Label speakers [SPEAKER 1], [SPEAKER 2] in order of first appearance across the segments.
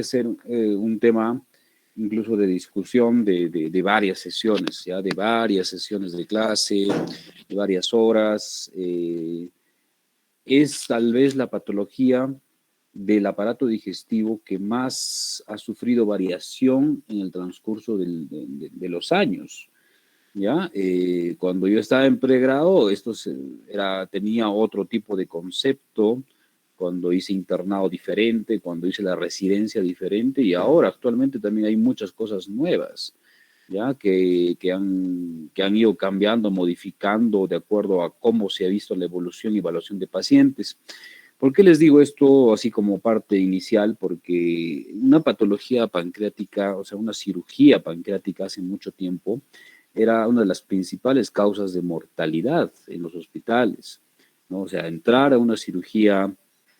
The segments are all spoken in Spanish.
[SPEAKER 1] ser un tema incluso de discusión de varias sesiones, ya de varias sesiones de clase, de varias horas. Es tal vez la patología del aparato digestivo que más ha sufrido variación en el transcurso de los años. ¿Ya? Cuando yo estaba en pregrado, tenía otro tipo de concepto, cuando hice internado diferente, cuando hice la residencia diferente, y ahora actualmente también hay muchas cosas nuevas, ¿ya? Que han ido cambiando, modificando de acuerdo a cómo se ha visto la evolución y evaluación de pacientes. ¿Por qué les digo esto así como parte inicial? Porque una patología pancreática, o sea, una cirugía pancreática hace mucho tiempo, era una de las principales causas de mortalidad en los hospitales, ¿no? O sea, entrar a una cirugía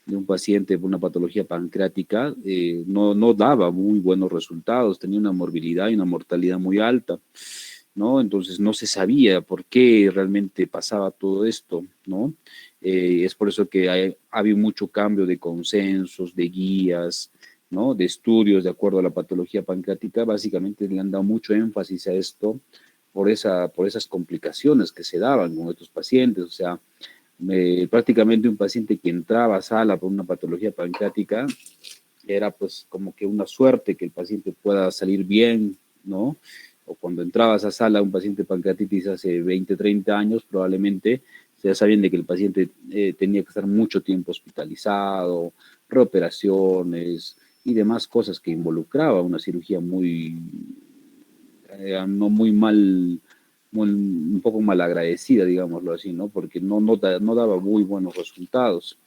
[SPEAKER 1] de un paciente con una patología pancreática no daba muy buenos resultados, tenía una morbilidad y una mortalidad muy alta, ¿no? Entonces no se sabía por qué realmente pasaba todo esto, ¿no? Es por eso que ha habido mucho cambio de consensos, de guías, ¿no? De estudios de acuerdo a la patología pancreática. Básicamente le han dado mucho énfasis a esto por esas complicaciones que se daban con estos pacientes. O sea, prácticamente un paciente que entraba a sala por una patología pancreática era pues como que una suerte que el paciente pueda salir bien, ¿no? O cuando entrabas a sala un paciente pancreatitis hace 20, 30 años, probablemente ya sabían de que el paciente tenía que estar mucho tiempo hospitalizado, reoperaciones y demás cosas que involucraba una cirugía no muy mal, un poco mal agradecida, digámoslo así, ¿no? Porque no daba muy buenos resultados.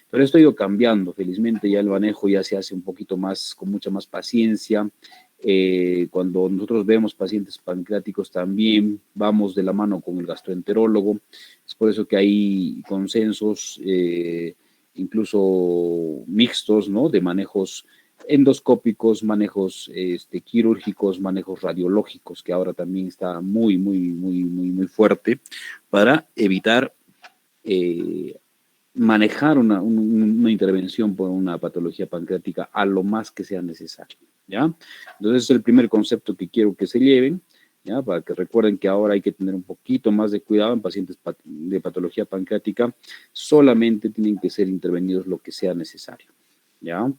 [SPEAKER 1] Pero esto ha ido cambiando, felizmente ya el manejo ya se hace un poquito más, con mucha más paciencia. Cuando nosotros vemos pacientes pancreáticos también vamos de la mano con el gastroenterólogo. Es por eso que hay consensos, incluso mixtos, ¿no? De manejos endoscópicos, manejos quirúrgicos, manejos radiológicos, que ahora también está muy fuerte para evitar manejar una intervención por una patología pancreática a lo más que sea necesario, ¿ya? Entonces es el primer concepto que quiero que se lleven, ¿ya? Para que recuerden que ahora hay que tener un poquito más de cuidado en pacientes de patología pancreática, solamente tienen que ser intervenidos lo que sea necesario, ¿ya?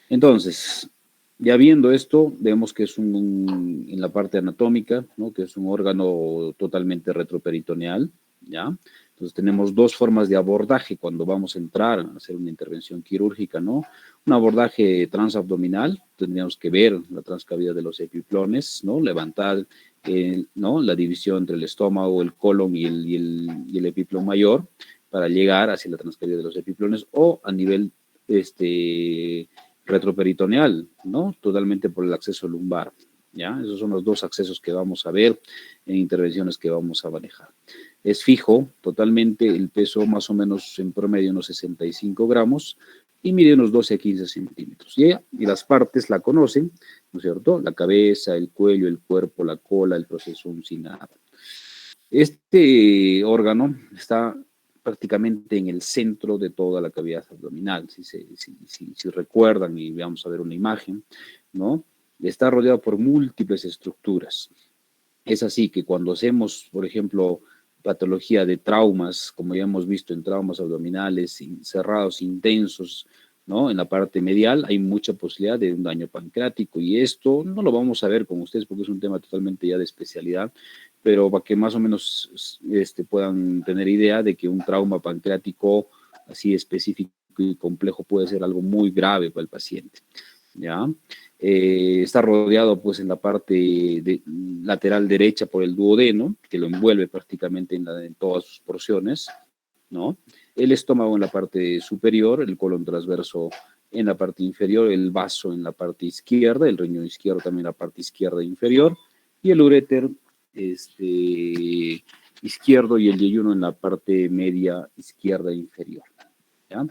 [SPEAKER 1] Entonces, ya viendo esto, vemos que es en la parte anatómica, ¿no? Que es un órgano totalmente retroperitoneal, ¿ya? Entonces tenemos dos formas de abordaje cuando vamos a entrar a hacer una intervención quirúrgica, ¿no? Un abordaje transabdominal, tendríamos que ver la transcavidad de los epiplones, ¿no? Levantar, ¿no? La división entre el estómago, el colon y el epiplón mayor para llegar hacia la transcavidad de los epiplones o a nivel, retroperitoneal, ¿no? Totalmente por el acceso lumbar, ¿ya? Esos son los dos accesos que vamos a ver en intervenciones que vamos a manejar. Es fijo totalmente, el peso más o menos en promedio unos 65 gramos y mide unos 12 a 15 centímetros. Y las partes la conocen, ¿no es cierto? La cabeza, el cuello, el cuerpo, la cola, el proceso uncinado. Este órgano está prácticamente en el centro de toda la cavidad abdominal, si recuerdan y vamos a ver una imagen, ¿no? Está rodeado por múltiples estructuras. Es así que cuando hacemos, por ejemplo, patología de traumas, como ya hemos visto en traumas abdominales cerrados intensos, ¿no? En la parte medial hay mucha posibilidad de un daño pancreático y esto no lo vamos a ver con ustedes porque es un tema totalmente ya de especialidad, pero para que más o menos puedan tener idea de que un trauma pancreático así específico y complejo puede ser algo muy grave para el paciente, ¿ya? Está rodeado pues en la parte lateral derecha por el duodeno, que lo envuelve prácticamente en todas sus porciones, ¿no? El estómago en la parte superior, el colon transverso en la parte inferior, el vaso en la parte izquierda, el riñón izquierdo también en la parte izquierda inferior, y el uréter izquierdo y el yeyuno en la parte media izquierda inferior, ¿ya?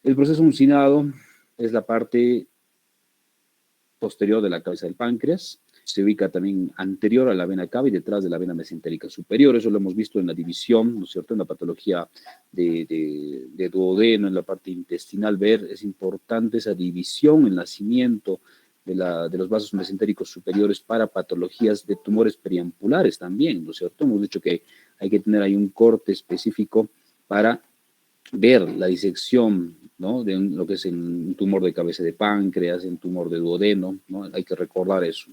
[SPEAKER 1] El proceso uncinado es la parte posterior de la cabeza del páncreas. se ubica también anterior a la vena cava y detrás de la vena mesentérica superior. Eso lo hemos visto en la división, ¿no es cierto?, en la patología de duodeno, en la parte intestinal, ver, es importante esa división, el nacimiento de los vasos mesentéricos superiores para patologías de tumores periampulares también, ¿no es cierto? Hemos dicho que hay que tener ahí un corte específico para ver la disección, ¿no?, de lo que es un tumor de cabeza de páncreas, un tumor de duodeno, ¿no? Hay que recordar eso,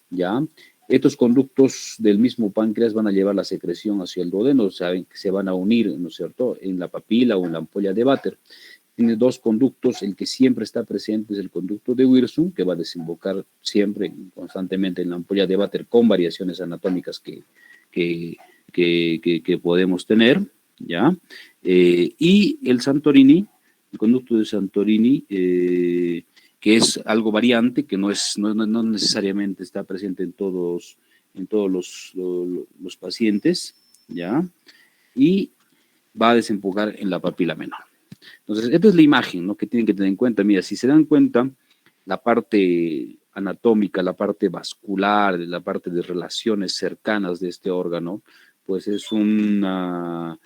[SPEAKER 1] ¿ya? Estos conductos del mismo páncreas van a llevar la secreción hacia el duodeno, saben que se van a unir, ¿no es cierto?, en la papila o en la ampolla de Vater. Tiene dos conductos, el que siempre está presente es el conducto de Wirsung, que va a desembocar siempre, constantemente en la ampolla de Vater con variaciones anatómicas que podemos tener, ¿ya? Y el Santorini, el conducto de Santorini, que es algo variante, que no necesariamente está presente en todos los pacientes, ¿ya? Y va a desembocar en la papila menor. Entonces, esta es la imagen, ¿no?, que tienen que tener en cuenta. Mira, si se dan cuenta, la parte anatómica, la parte vascular, la parte de relaciones cercanas de este órgano, pues es una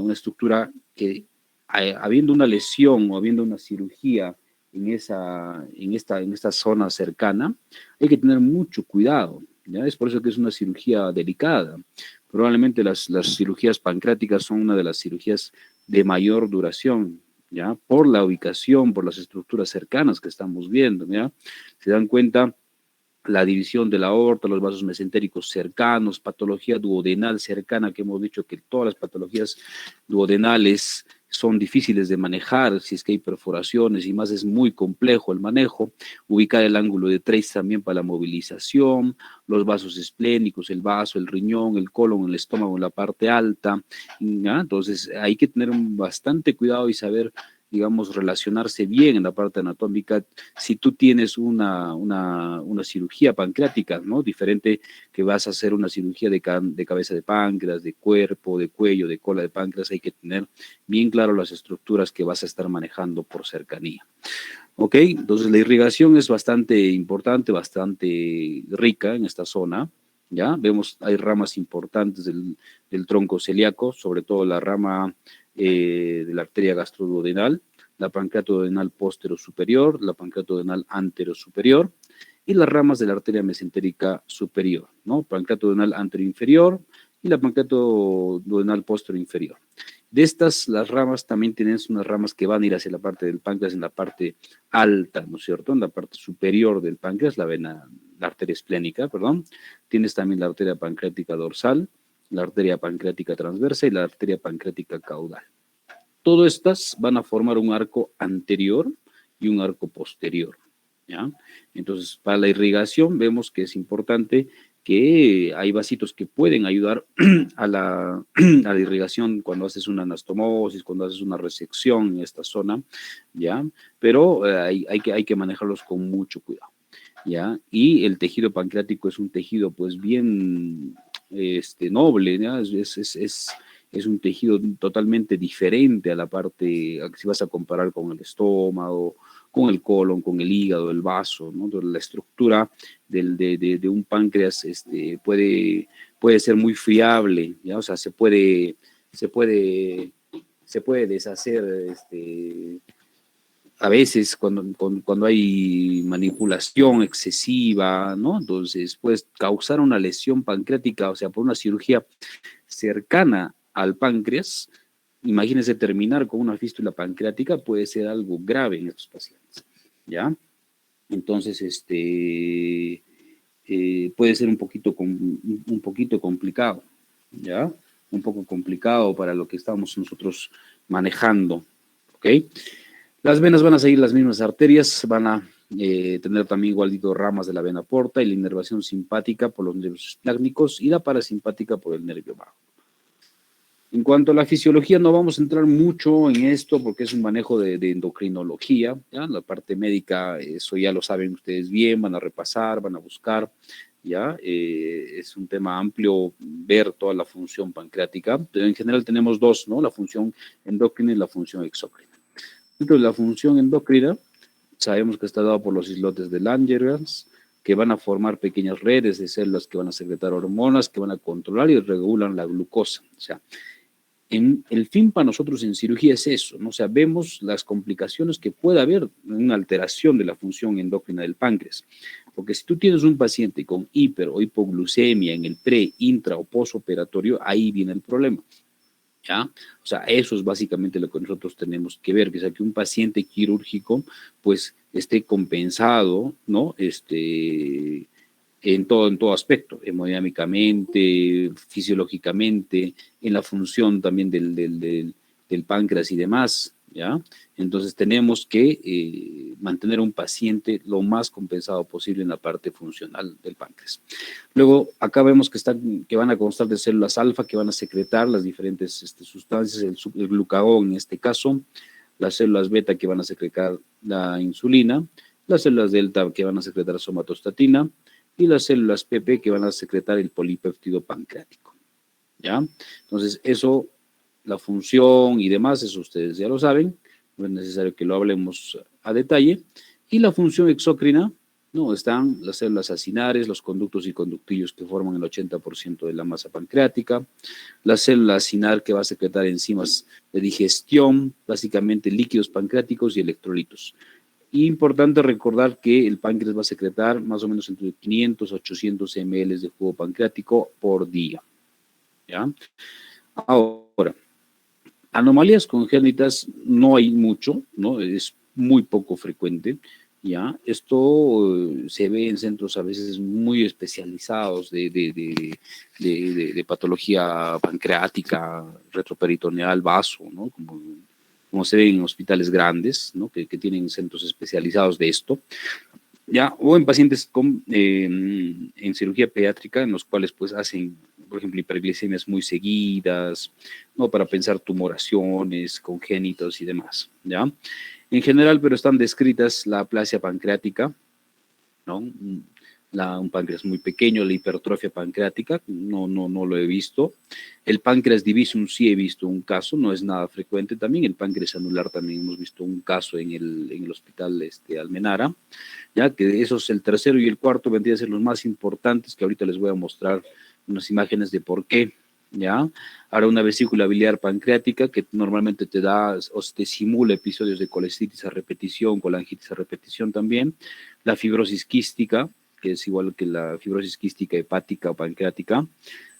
[SPEAKER 1] estructura que, habiendo una lesión o habiendo una cirugía en esta zona cercana, hay que tener mucho cuidado, ¿ya? Es por eso que es una cirugía delicada. Probablemente las cirugías pancreáticas son una de las cirugías de mayor duración, ¿ya? Por la ubicación, por las estructuras cercanas que estamos viendo, ¿ya? Se dan cuenta la división de la aorta, los vasos mesentéricos cercanos, patología duodenal cercana, que hemos dicho que todas las patologías duodenales son difíciles de manejar, si es que hay perforaciones y más es muy complejo el manejo, ubicar el ángulo de Treitz también para la movilización, los vasos esplénicos, el vaso, el riñón, el colon, el estómago en la parte alta, ¿ya? Entonces hay que tener bastante cuidado y saber, digamos, relacionarse bien en la parte anatómica. Si tú tienes una cirugía pancreática, ¿no?, diferente que vas a hacer una cirugía de cabeza de páncreas, de cuerpo, de cuello, de cola de páncreas, hay que tener bien claro las estructuras que vas a estar manejando por cercanía. ¿Ok? Entonces la irrigación es bastante importante, bastante rica en esta zona, ¿ya? Vemos, hay ramas importantes del tronco celíaco, sobre todo la rama de la arteria gastroduodenal, la pancreatoduodenal póstero superior, la pancreatoduodenal antero superior y las ramas de la arteria mesentérica superior, ¿no? Pancreatoduodenal antero inferior y la pancreatoduodenal póstero inferior. De estas, las ramas también tienen unas ramas que van a ir hacia la parte del páncreas en la parte alta, ¿no es cierto? En la parte superior del páncreas, la arteria esplénica, perdón. Tienes también la arteria pancreática dorsal, la arteria pancreática transversa y la arteria pancreática caudal. Todas estas van a formar un arco anterior y un arco posterior, ¿ya? Entonces, para la irrigación vemos que es importante que hay vasitos que pueden ayudar a la irrigación cuando haces una anastomosis, cuando haces una resección en esta zona, ¿ya? Pero hay que manejarlos con mucho cuidado, ¿ya? Y el tejido pancreático es un tejido pues bien noble, ¿ya? Es un tejido totalmente diferente a la parte, si vas a comparar con el estómago, con el colon, con el hígado, el vaso, ¿no? Entonces, la estructura de un páncreas puede ser muy friable, ¿ya? O sea, se puede deshacer a veces cuando hay manipulación excesiva, ¿no? Entonces puede causar una lesión pancreática, o sea, por una cirugía cercana al páncreas. Imagínense terminar con una fístula pancreática, puede ser algo grave en estos pacientes, ¿ya? Entonces, puede ser un poquito complicado, ¿ya? Un poco complicado para lo que estamos nosotros manejando, ¿ok? Las venas van a seguir las mismas arterias, van a tener también igualito ramas de la vena porta y la inervación simpática por los nervios esplácnicos y la parasimpática por el nervio vago. En cuanto a la fisiología, no vamos a entrar mucho en esto porque es un manejo de endocrinología, ¿ya? La parte médica, eso ya lo saben ustedes bien, van a repasar, van a buscar, ¿ya? Es un tema amplio ver toda la función pancreática, pero en general tenemos dos, ¿no? La función endocrina y la función exócrina. Dentro de la función endocrina, sabemos que está dado por los islotes de Langerhans, que van a formar pequeñas redes de células que van a secretar hormonas, que van a controlar y regulan la glucosa. O sea, el fin para nosotros en cirugía es eso, ¿no? O sea, vemos las complicaciones que puede haber en una alteración de la función endocrina del páncreas. Porque si tú tienes un paciente con hiper o hipoglucemia en el pre, intra o postoperatorio, ahí viene el problema. ¿Ya? O sea, eso es básicamente lo que nosotros tenemos que ver, que sea que un paciente quirúrgico pues esté compensado, ¿no? En todo aspecto, hemodinámicamente, fisiológicamente, en la función también del páncreas y demás, ¿ya? Entonces tenemos que mantener a un paciente lo más compensado posible en la parte funcional del páncreas. Luego, acá vemos que van a constar de células alfa que van a secretar las diferentes sustancias, el glucagón en este caso, las células beta que van a secretar la insulina, las células delta que van a secretar somatostatina, y las células PP que van a secretar el polipéptido pancreático, ¿ya? Entonces, eso, la función y demás, eso ustedes ya lo saben, no es necesario que lo hablemos a detalle. Y la función exócrina, ¿no? Están las células acinares, los conductos y conductillos que forman el 80% de la masa pancreática, la célula acinar que va a secretar enzimas de digestión, básicamente líquidos pancreáticos y electrolitos. Importante recordar que el páncreas va a secretar más o menos entre 500 a 800 ml de jugo pancreático por día, ¿ya? Ahora, anomalías congénitas no hay mucho, ¿no? Es muy poco frecuente, ¿ya? Esto se ve en centros a veces muy especializados de patología pancreática, retroperitoneal, vaso, ¿no? Como se ve en hospitales grandes, ¿no? que tienen centros especializados de esto, ¿ya? O en pacientes en cirugía pediátrica, en los cuales pues hacen, por ejemplo, hiperglicemias muy seguidas, ¿no? Para pensar tumoraciones, congénitos y demás, ¿ya? En general, pero están descritas la aplasia pancreática, ¿no? Un páncreas muy pequeño, la hipertrofia pancreática, no lo he visto. El páncreas divisum sí he visto un caso, no es nada frecuente también. El páncreas anular también hemos visto un caso en el hospital Almenara, ya que esos, el tercero y el cuarto vendrían a ser los más importantes, que ahorita les voy a mostrar unas imágenes de por qué, ¿ya? Ahora, una vesícula biliar pancreática que normalmente te da o te simula episodios de colecitis a repetición, colangitis a repetición también, la fibrosis quística, que es igual que la fibrosis quística hepática o pancreática,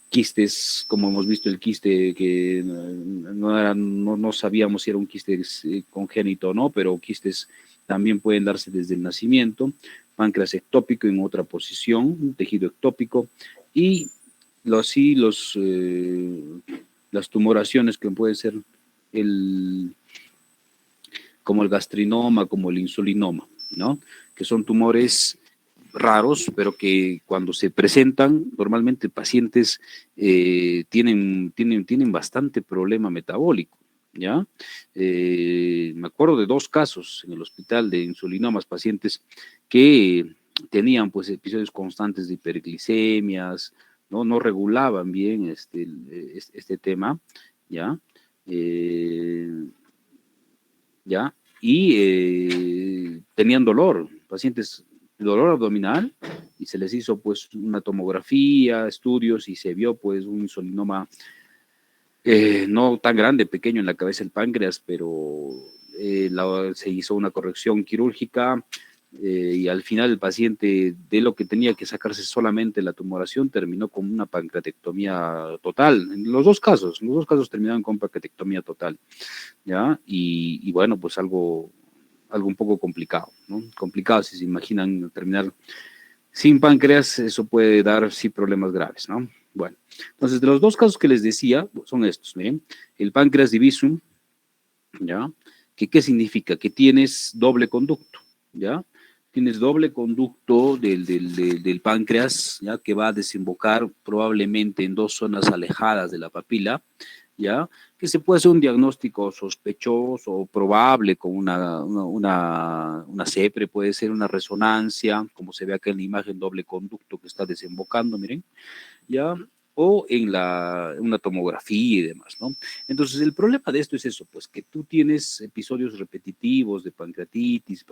[SPEAKER 1] quistes, como hemos visto el quiste que no sabíamos si era un quiste congénito o no, pero quistes también pueden darse desde el nacimiento, páncreas ectópico en otra posición, un tejido ectópico, y las tumoraciones que pueden ser como el gastrinoma, como el insulinoma, ¿no? Que son tumores raros, pero que cuando se presentan, normalmente pacientes tienen bastante problema metabólico, ¿ya? Me acuerdo de 2 casos en el hospital de insulinomas, pacientes que tenían pues episodios constantes de hiperglicemias, no regulaban bien este tema, ¿ya? ¿Ya? Y tenían dolor, pacientes de dolor abdominal, y se les hizo pues una tomografía, estudios, y se vio pues un insulinoma no tan grande, pequeño en la cabeza del páncreas, pero se hizo una corrección quirúrgica y al final el paciente, de lo que tenía que sacarse solamente la tumoración, terminó con una pancreatectomía total. En los dos casos terminaron con pancreatectomía total, ¿ya? Y bueno, pues algo un poco complicado, ¿no? Complicado, si se imaginan terminar sin páncreas, eso puede dar, sí, problemas graves, ¿no? Bueno, entonces, de los 2 casos que les decía, son estos, miren, el páncreas divisum, ¿ya? ¿Qué significa? Que tienes doble conducto, ¿ya? Tienes doble conducto del páncreas, ¿ya? Que va a desembocar probablemente en 2 zonas alejadas de la papila, ¿ya? Que se puede hacer un diagnóstico sospechoso o probable con una CEPRE, puede ser una resonancia, como se ve acá en la imagen, doble conducto que está desembocando, miren, ¿ya? o en una tomografía y demás, ¿no? Entonces, el problema de esto es eso, pues que tú tienes episodios repetitivos de pancreatitis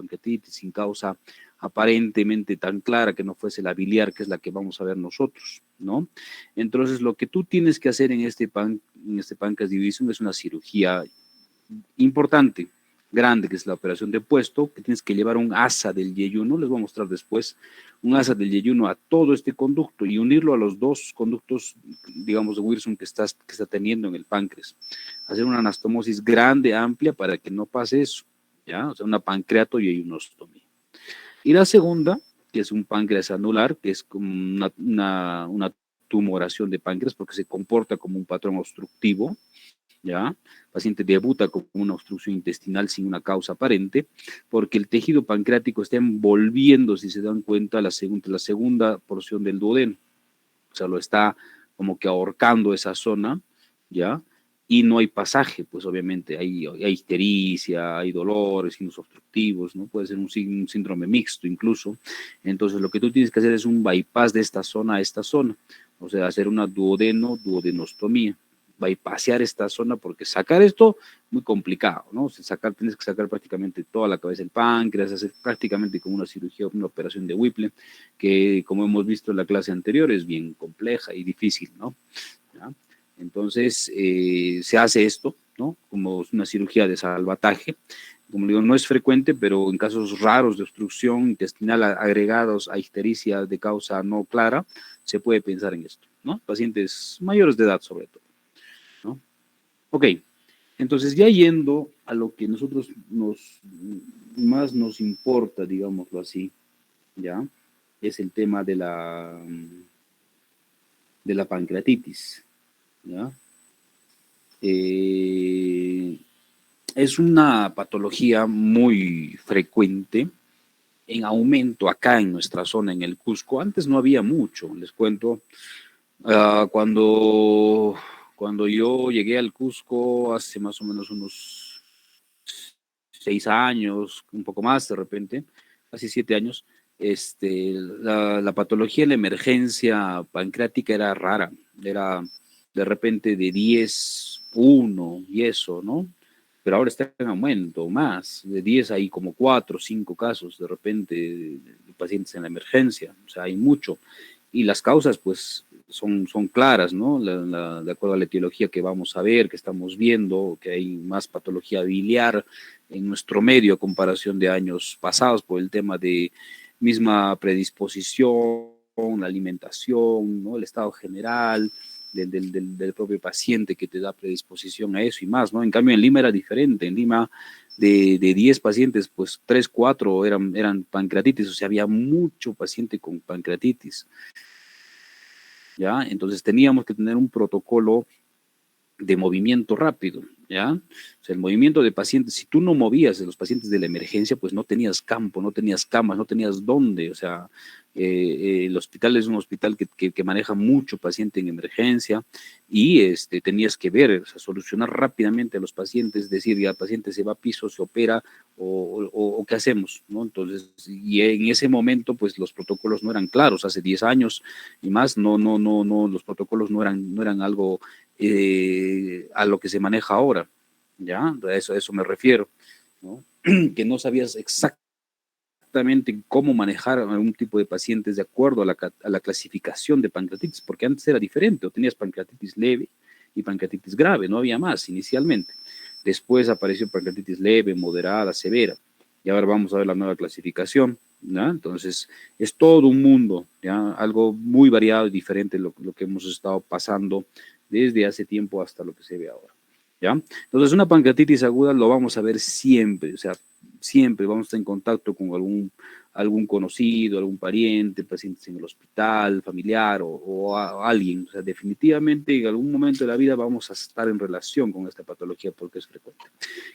[SPEAKER 1] sin causa aparentemente tan clara que no fuese la biliar, que es la que vamos a ver nosotros, ¿no? Entonces, lo que tú tienes que hacer en este páncreas division es una cirugía importante, grande, que es la operación de puesto, que tienes que llevar un asa del yeyuno, les voy a mostrar después, un asa del yeyuno a todo este conducto y unirlo a los dos conductos, digamos, de Wilson que está teniendo en el páncreas. Hacer una anastomosis grande, amplia, para que no pase eso, ¿ya? O sea, una pancreato-yeyunostomía. Y la segunda, que es un páncreas anular, que es como una tumoración de páncreas, porque se comporta como un patrón obstructivo, ¿ya? El paciente debuta con una obstrucción intestinal sin una causa aparente, porque el tejido pancreático está envolviendo, si se dan cuenta, la segunda porción del duodeno. O sea, lo está como que ahorcando esa zona, ¿ya? Y no hay pasaje, pues obviamente hay ictericia, hay dolores, signos obstructivos, ¿no? Puede ser un síndrome mixto incluso. Entonces, lo que tú tienes que hacer es un bypass de esta zona a esta zona, o sea, hacer una duodenostomía, bypassear esta zona, porque sacar esto muy complicado, ¿no? O sea, tienes que sacar prácticamente toda la cabeza del páncreas, hacer prácticamente como una cirugía, una operación de Whipple, que como hemos visto en la clase anterior es bien compleja y difícil, ¿no? ¿Ya? Entonces se hace esto, ¿no? Como una cirugía de salvataje. Como digo, no es frecuente, pero en casos raros de obstrucción intestinal agregados a ictericia de causa no clara, se puede pensar en esto, ¿no? Pacientes mayores de edad sobre todo, ¿no? Ok, entonces ya yendo a lo que nosotros más nos importa, digámoslo así, ¿ya? Es el tema de la pancreatitis, ¿ya? Es una patología muy frecuente, en aumento acá en nuestra zona, en el Cusco. Antes no había mucho, les cuento. Cuando yo llegué al Cusco hace más o menos unos 6 años, un poco más de repente, casi 7 años, la patología en la emergencia pancreática era rara, era de repente de 10 1 y eso, ¿no? Pero ahora está en aumento, más, de 10 hay como 4 5 casos de repente de pacientes en la emergencia, o sea, hay mucho. Y las causas, pues, son claras, ¿no? De acuerdo a la etiología que vamos a ver, que estamos viendo, que hay más patología biliar en nuestro medio a comparación de años pasados por el tema de misma predisposición, la alimentación, ¿no? El estado general del propio paciente que te da predisposición a eso y más, ¿no? En cambio, en Lima era diferente. En Lima, de 10 pacientes, pues 3 4 eran pancreatitis, o sea, había mucho paciente con pancreatitis, ¿ya? Entonces teníamos que tener un protocolo de movimiento rápido, ¿ya? O sea, el movimiento de pacientes, si tú no movías de los pacientes de la emergencia, pues no tenías campo, no tenías camas, no tenías dónde, o sea, el hospital es un hospital que maneja mucho paciente en emergencia y tenías que ver, o sea, solucionar rápidamente a los pacientes, decir, ya el paciente se va a piso, se opera o qué hacemos, ¿no? Entonces, y en ese momento, pues los protocolos no eran claros, hace 10 años y más, no, los protocolos no eran algo a lo que se maneja ahora, ¿ya? A eso me refiero, ¿no? Que no sabías exactamente cómo manejar a algún tipo de pacientes de acuerdo a la clasificación de pancreatitis, porque antes era diferente, o tenías pancreatitis leve y pancreatitis grave, no había más inicialmente. Después apareció pancreatitis leve, moderada, severa, y ahora vamos a ver la nueva clasificación, ¿ya? Entonces, es todo un mundo, ¿ya? Algo muy variado y diferente lo que hemos estado pasando desde hace tiempo hasta lo que se ve ahora, ¿ya? Entonces, una pancreatitis aguda lo vamos a ver siempre, o sea, siempre vamos a estar en contacto con algún conocido, algún pariente, pacientes en el hospital, familiar o alguien. O sea, definitivamente en algún momento de la vida vamos a estar en relación con esta patología porque es frecuente,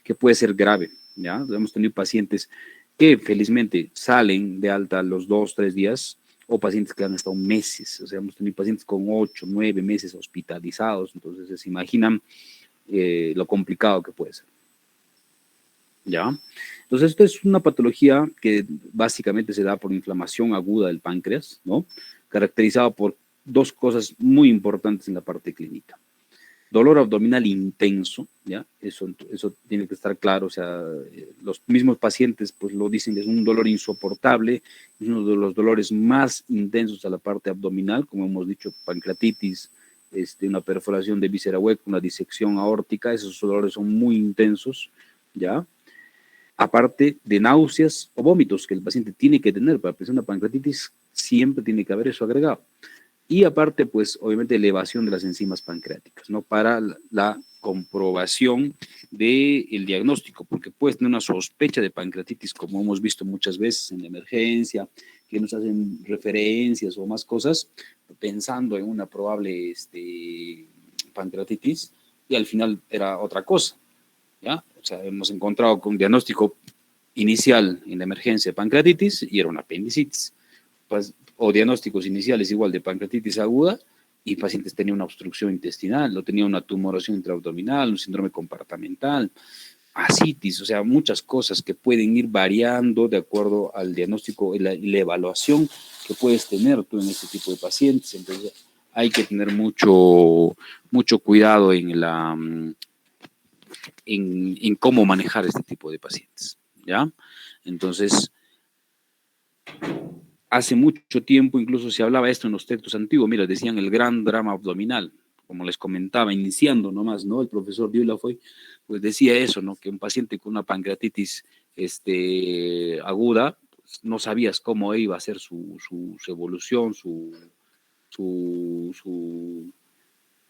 [SPEAKER 1] que puede ser grave, ¿ya? Hemos tenido pacientes que felizmente salen de alta a los 2, 3 días, o pacientes que han estado meses, o sea, hemos tenido pacientes con 8, 9 meses hospitalizados, entonces se imaginan lo complicado que puede ser, ¿ya? Entonces, esto es una patología que básicamente se da por inflamación aguda del páncreas, ¿no? Caracterizada por dos cosas muy importantes en la parte clínica. Dolor abdominal intenso, ¿ya? Eso tiene que estar claro, o sea, los mismos pacientes pues lo dicen que es un dolor insoportable, es uno de los dolores más intensos a la parte abdominal, como hemos dicho, pancreatitis, una perforación de víscera hueca, una disección aórtica, esos dolores son muy intensos, ¿ya? Aparte de náuseas o vómitos que el paciente tiene que tener para presentar una pancreatitis, siempre tiene que haber eso agregado. Y aparte, pues, obviamente, elevación de las enzimas pancreáticas, ¿no? Para la comprobación del diagnóstico, porque puedes tener una sospecha de pancreatitis, como hemos visto muchas veces en la emergencia, que nos hacen referencias o más cosas, pensando en una probable pancreatitis, y al final era otra cosa, ¿ya? O sea, hemos encontrado con un diagnóstico inicial en la emergencia de pancreatitis y era una apendicitis. Pues, o diagnósticos iniciales igual de pancreatitis aguda y pacientes tenían una obstrucción intestinal, o tenían una tumoración intraabdominal, un síndrome compartamental, ascitis, o sea, muchas cosas que pueden ir variando de acuerdo al diagnóstico y la evaluación que puedes tener tú en este tipo de pacientes. Entonces, hay que tener mucho cuidado en cómo manejar este tipo de pacientes, ¿ya? Entonces, hace mucho tiempo incluso se hablaba esto en los textos antiguos, mira, decían el gran drama abdominal, como les comentaba, iniciando nomás, ¿no? El profesor Dieulafoy, pues decía eso, ¿no? Que un paciente con una pancreatitis aguda, pues, no sabías cómo iba a ser su evolución, su, su,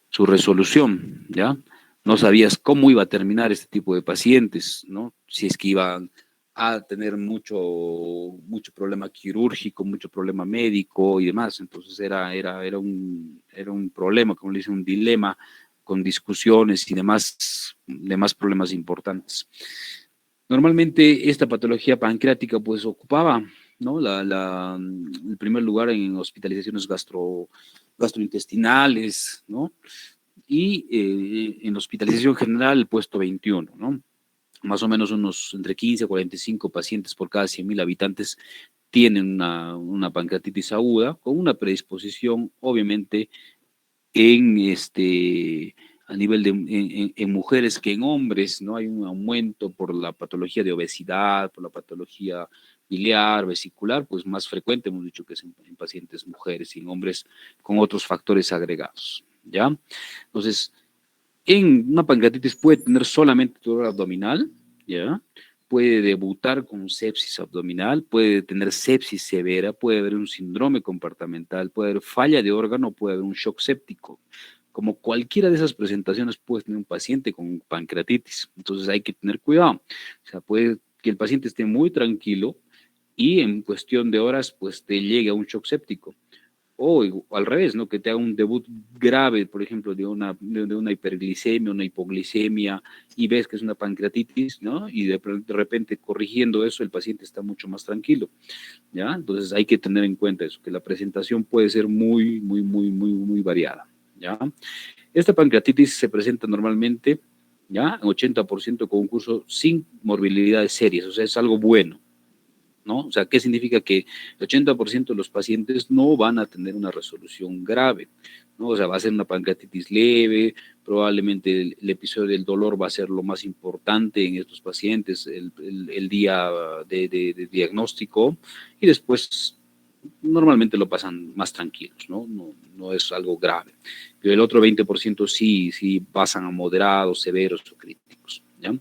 [SPEAKER 1] su resolución, ¿ya? No sabías cómo iba a terminar este tipo de pacientes, ¿no? Si es que iban a tener mucho problema quirúrgico, mucho problema médico y demás. Entonces era un problema, como le dice, un dilema con discusiones y demás problemas importantes. Normalmente esta patología pancreática pues ocupaba, ¿no? El primer lugar en hospitalizaciones gastrointestinales, ¿no? Y en hospitalización general el puesto 21, ¿no? Más o menos unos entre 15 a 45 pacientes por cada 100.000 habitantes tienen una pancreatitis aguda con una predisposición, obviamente, a nivel en mujeres que en hombres, ¿no? Hay un aumento por la patología de obesidad, por la patología biliar, vesicular, pues más frecuente, hemos dicho que es en pacientes mujeres y en hombres con otros factores agregados, ¿ya? Entonces, en una pancreatitis puede tener solamente dolor abdominal, ¿ya? Puede debutar con sepsis abdominal, puede tener sepsis severa, puede haber un síndrome compartamental, puede haber falla de órgano, puede haber un shock séptico. Como cualquiera de esas presentaciones puede tener un paciente con pancreatitis. Entonces hay que tener cuidado. O sea, puede que el paciente esté muy tranquilo y en cuestión de horas pues te llegue a un shock séptico. O al revés, ¿no? Que te haga un debut grave, por ejemplo, de una hiperglicemia, una hipoglicemia, y ves que es una pancreatitis, ¿no? Y de repente corrigiendo eso, el paciente está mucho más tranquilo, ¿ya? Entonces hay que tener en cuenta eso, que la presentación puede ser muy, muy, muy, muy, muy variada, ¿ya? Esta pancreatitis se presenta normalmente, ¿ya? En 80% con un curso sin morbilidades serias, o sea, es algo bueno, ¿no? O sea, ¿qué significa? Que el 80% de los pacientes no van a tener una resolución grave, ¿no? O sea, va a ser una pancreatitis leve, probablemente el episodio del dolor va a ser lo más importante en estos pacientes, el día de diagnóstico, y después normalmente lo pasan más tranquilos, ¿no? No es algo grave. Pero el otro 20% sí pasan a moderados, severos o críticos, ¿ya?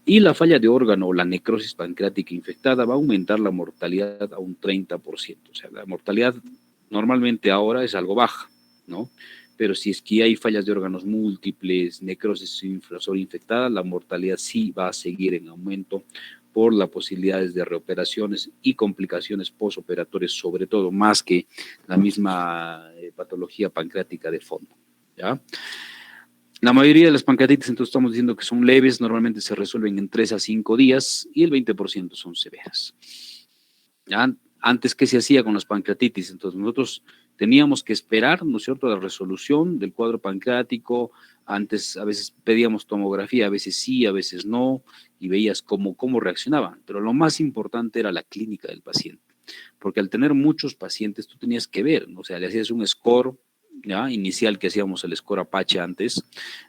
[SPEAKER 1] Y la falla de órgano o la necrosis pancreática infectada va a aumentar la mortalidad a un 30%. O sea, la mortalidad normalmente ahora es algo baja, ¿no? Pero si es que hay fallas de órganos múltiples, necrosis infrasora infectada, la mortalidad sí va a seguir en aumento por las posibilidades de reoperaciones y complicaciones posoperatorias, sobre todo, más que la misma patología pancreática de fondo, ¿ya? La mayoría de las pancreatitis, entonces estamos diciendo que son leves, normalmente se resuelven en 3 a 5 días y el 20% son severas. ¿Ya? Antes, ¿qué se hacía con las pancreatitis? Entonces nosotros teníamos que esperar, ¿no es cierto?, la resolución del cuadro pancreático. Antes a veces pedíamos tomografía, a veces sí, a veces no, y veías cómo reaccionaban. Pero lo más importante era la clínica del paciente. Porque al tener muchos pacientes, tú tenías que ver, ¿no? O sea, le hacías un score, ¿ya? Inicial, que hacíamos el score Apache antes,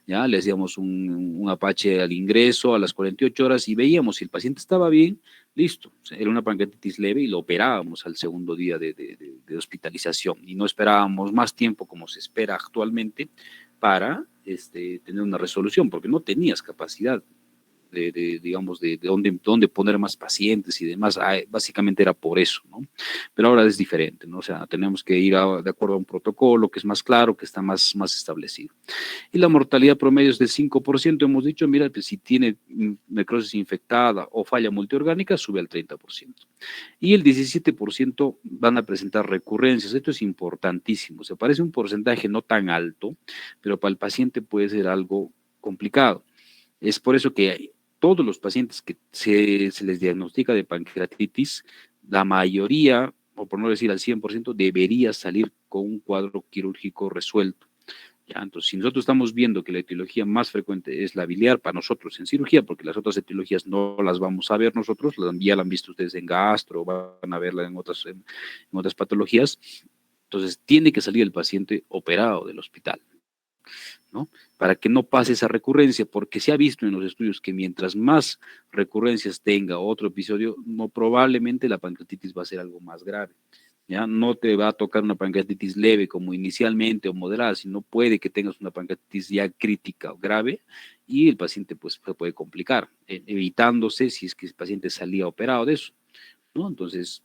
[SPEAKER 1] ¿ya? Le hacíamos un Apache al ingreso a las 48 horas y veíamos si el paciente estaba bien, listo, era una pancreatitis leve y lo operábamos al segundo día de hospitalización y no esperábamos más tiempo como se espera actualmente para tener una resolución, porque no tenías capacidad digamos, de dónde poner más pacientes y demás. Básicamente era por eso, ¿no? Pero ahora es diferente, ¿no? O sea, tenemos que ir de acuerdo a un protocolo que es más claro, que está más establecido. Y la mortalidad promedio es del 5%. Hemos dicho, mira, pues si tiene necrosis infectada o falla multiorgánica, sube al 30%. Y el 17% van a presentar recurrencias. Esto es importantísimo. Se parece un porcentaje no tan alto, pero para el paciente puede ser algo complicado. Es por eso que todos los pacientes que se les diagnostica de pancreatitis, la mayoría, o por no decir al 100%, debería salir con un cuadro quirúrgico resuelto. ¿Ya? Entonces, si nosotros estamos viendo que la etiología más frecuente es la biliar para nosotros en cirugía, porque las otras etiologías no las vamos a ver nosotros, ya la han visto ustedes en gastro, van a verla en otras patologías, entonces tiene que salir el paciente operado del hospital, ¿no? Para que no pase esa recurrencia, porque se ha visto en los estudios que mientras más recurrencias tenga otro episodio, probablemente la pancreatitis va a ser algo más grave. ¿Ya? No te va a tocar una pancreatitis leve como inicialmente o moderada, sino puede que tengas una pancreatitis ya crítica o grave y el paciente pues se puede complicar, evitándose si es que el paciente salía operado de eso, ¿no? Entonces,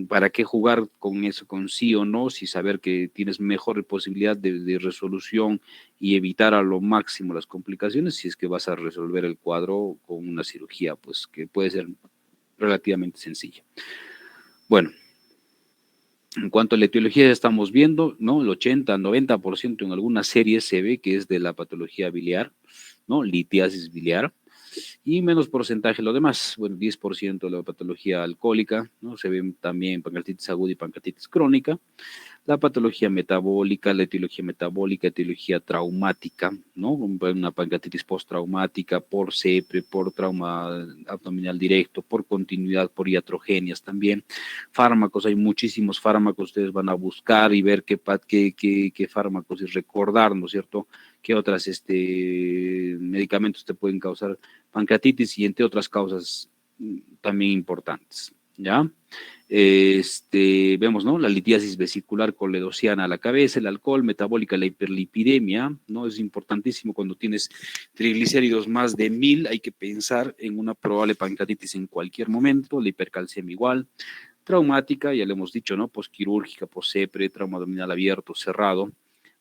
[SPEAKER 1] ¿para qué jugar con eso, con sí o no, si saber que tienes mejor posibilidad de resolución y evitar a lo máximo las complicaciones si es que vas a resolver el cuadro con una cirugía, pues que puede ser relativamente sencilla? Bueno, en cuanto a la etiología ya estamos viendo, ¿no? El 80-90% en algunas series se ve que es de la patología biliar, ¿no? Litiasis biliar. Y menos porcentaje lo demás, bueno, 10% de la patología alcohólica, ¿no? Se ve también pancreatitis aguda y pancreatitis crónica. La patología metabólica, la etiología metabólica, etiología traumática, ¿no? Una pancreatitis postraumática por CEPRE, por trauma abdominal directo, por continuidad, por iatrogenias también. Fármacos, hay muchísimos fármacos, ustedes van a buscar y ver qué fármacos y recordar, ¿no es cierto?, qué otros medicamentos te pueden causar pancreatitis y entre otras causas también importantes, ¿ya? Vemos, ¿no? La litiasis vesicular coledociana a la cabeza, el alcohol, metabólica, la hiperlipidemia, ¿no? Es importantísimo cuando tienes triglicéridos más de 1000, hay que pensar en una probable pancreatitis en cualquier momento, la hipercalcemia igual, traumática, ya le hemos dicho, ¿no? Posquirúrgica, posepre, trauma abdominal abierto, cerrado.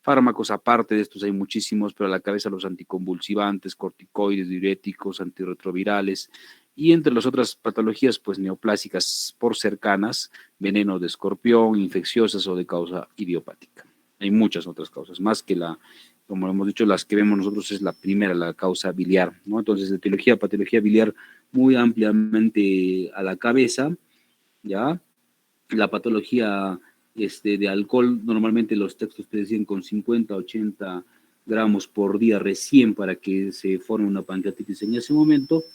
[SPEAKER 1] Fármacos aparte de estos hay muchísimos, pero a la cabeza los anticonvulsivantes, corticoides, diuréticos, antirretrovirales, y entre las otras patologías, pues neoplásicas por cercanas, veneno de escorpión, infecciosas o de causa idiopática. Hay muchas otras causas, más que como hemos dicho, las que vemos nosotros es la primera, la causa biliar, ¿no? Entonces, etiología, patología biliar muy ampliamente a la cabeza, ¿ya? La patología de alcohol, normalmente los textos te decían con 50, 80 gramos por día recién para que se forme una pancreatitis en ese momento,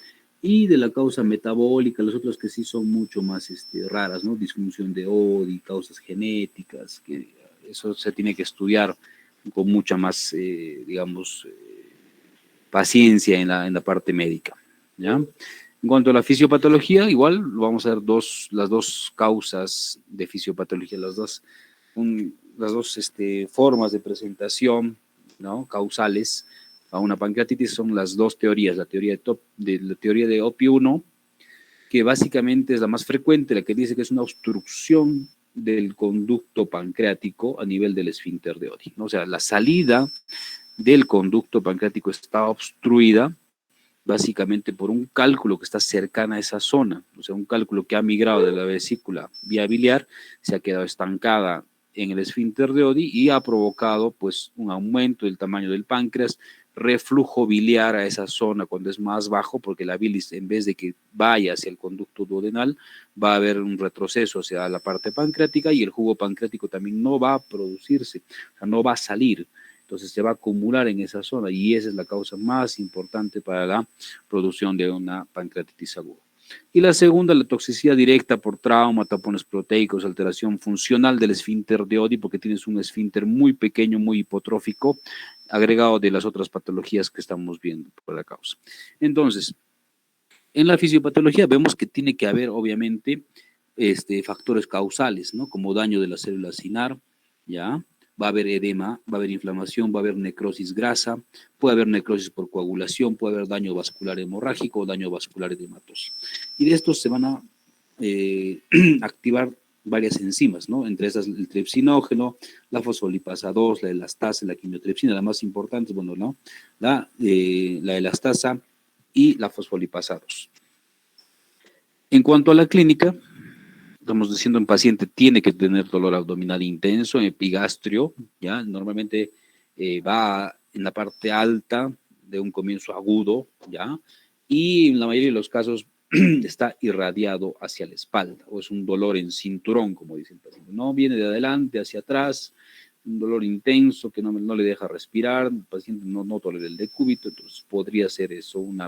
[SPEAKER 1] y de la causa metabólica, las otras que sí son mucho más raras, ¿no? Disfunción de ODI, causas genéticas, que eso se tiene que estudiar con mucha más, digamos, paciencia en la parte médica, ¿ya? En cuanto a la fisiopatología, igual vamos a ver las dos causas de fisiopatología, las dos formas de presentación, ¿no? Causales a una pancreatitis son las dos teorías, la teoría de OPI1, que básicamente es la más frecuente, la que dice que es una obstrucción del conducto pancreático a nivel del esfínter de Oddi, ¿no? O sea, la salida del conducto pancreático está obstruida básicamente por un cálculo que está cercana a esa zona, o sea, un cálculo que ha migrado de la vesícula vía biliar, se ha quedado estancada en el esfínter de Oddi y ha provocado pues un aumento del tamaño del páncreas, reflujo biliar a esa zona cuando es más bajo, porque la bilis en vez de que vaya hacia el conducto duodenal, va a haber un retroceso hacia la parte pancreática y el jugo pancreático también no va a producirse, o sea, no va a salir. Entonces se va a acumular en esa zona y esa es la causa más importante para la producción de una pancreatitis aguda. Y la segunda, la toxicidad directa por trauma, tapones proteicos, alteración funcional del esfínter de Oddi, porque tienes un esfínter muy pequeño, muy hipotrófico, agregado de las otras patologías que estamos viendo por la causa. Entonces, en la fisiopatología vemos que tiene que haber, obviamente, factores causales, ¿no? Como daño de las células CINAR, ¿ya? Va a haber edema, va a haber inflamación, va a haber necrosis grasa, puede haber necrosis por coagulación, puede haber daño vascular hemorrágico o daño vascular edematoso. Y de estos se van a activar varias enzimas, ¿no? Entre esas el tripsinógeno, la fosfolipasa 2, la elastasa, la quimiotripsina, la más importante, bueno, ¿no? La elastasa y la fosfolipasa 2. En cuanto a la clínica, estamos diciendo un paciente tiene que tener dolor abdominal intenso, epigastrio, ¿ya? Normalmente va en la parte alta de un comienzo agudo, ¿ya? Y en la mayoría de los casos está irradiado hacia la espalda, o es un dolor en cinturón, como dicen el paciente. No viene de adelante hacia atrás, un dolor intenso que no le deja respirar, el paciente no tolera el decúbito, entonces podría ser eso un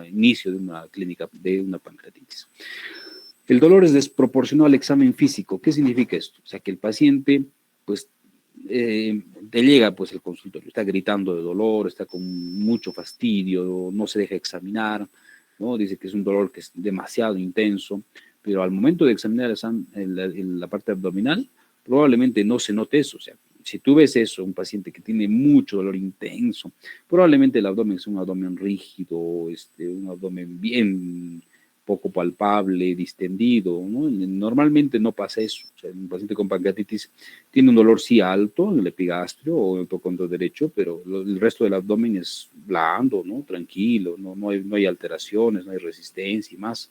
[SPEAKER 1] inicio de una clínica de una pancreatitis. El dolor es desproporcional al examen físico. ¿Qué significa esto? O sea, que el paciente, pues, te llega pues el consultorio, está gritando de dolor, está con mucho fastidio, no se deja examinar, ¿no? Dice que es un dolor que es demasiado intenso, pero al momento de examinar la parte abdominal, probablemente no se note eso. O sea, si tú ves eso, un paciente que tiene mucho dolor intenso, probablemente el abdomen es un abdomen rígido, un abdomen bien poco palpable, distendido, ¿no? Normalmente no pasa eso. O sea, un paciente con pancreatitis tiene un dolor sí alto en el epigastrio o en el hipocondrio derecho, pero el resto del abdomen es blando, ¿no? Tranquilo, no hay alteraciones, no hay resistencia y más.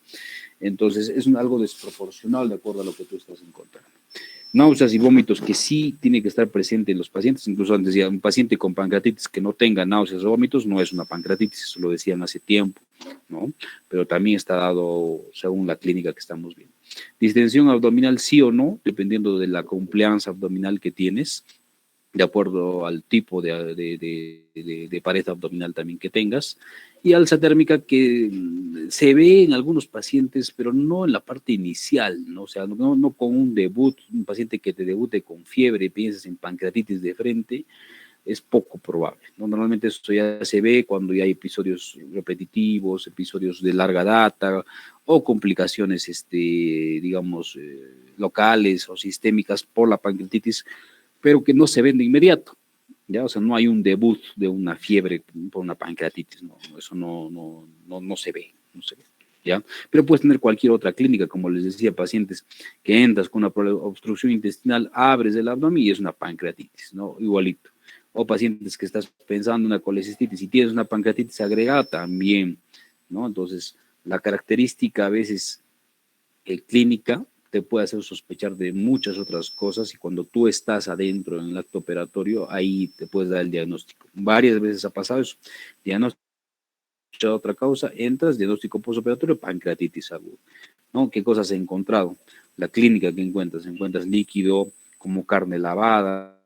[SPEAKER 1] Entonces es algo desproporcional de acuerdo a lo que tú estás encontrando. Náuseas y vómitos que sí tiene que estar presente en los pacientes, incluso antes decía, un paciente con pancreatitis que no tenga náuseas o vómitos no es una pancreatitis, eso lo decían hace tiempo, ¿no? Pero también está dado según la clínica que estamos viendo. Distensión abdominal sí o no, dependiendo de la compliance abdominal que tienes, de acuerdo al tipo de pared abdominal también que tengas, y alza térmica que se ve en algunos pacientes, pero no en la parte inicial, ¿no? O sea, no con un debut, un paciente que te debute con fiebre y pienses en pancreatitis de frente, es poco probable, ¿no? Normalmente eso ya se ve cuando ya hay episodios repetitivos, episodios de larga data o complicaciones, digamos, locales o sistémicas por la pancreatitis, pero que no se ven de inmediato, ¿ya? O sea, no hay un debut de una fiebre por una pancreatitis, no, eso no se ve, no se ve, ¿ya? Pero puedes tener cualquier otra clínica, como les decía, pacientes que entras con una obstrucción intestinal, abres el abdomen y es una pancreatitis, ¿no? Igualito. O pacientes que estás pensando en una colecistitis y tienes una pancreatitis agregada también, ¿no? Entonces, la característica a veces clínica te puede hacer sospechar de muchas otras cosas y cuando tú estás adentro en el acto operatorio, ahí te puedes dar el diagnóstico. Varias veces ha pasado eso. Diagnóstico de otra causa, entras, diagnóstico postoperatorio, pancreatitis aguda, ¿no? ¿Qué cosas he encontrado? La clínica que encuentras líquido como carne lavada,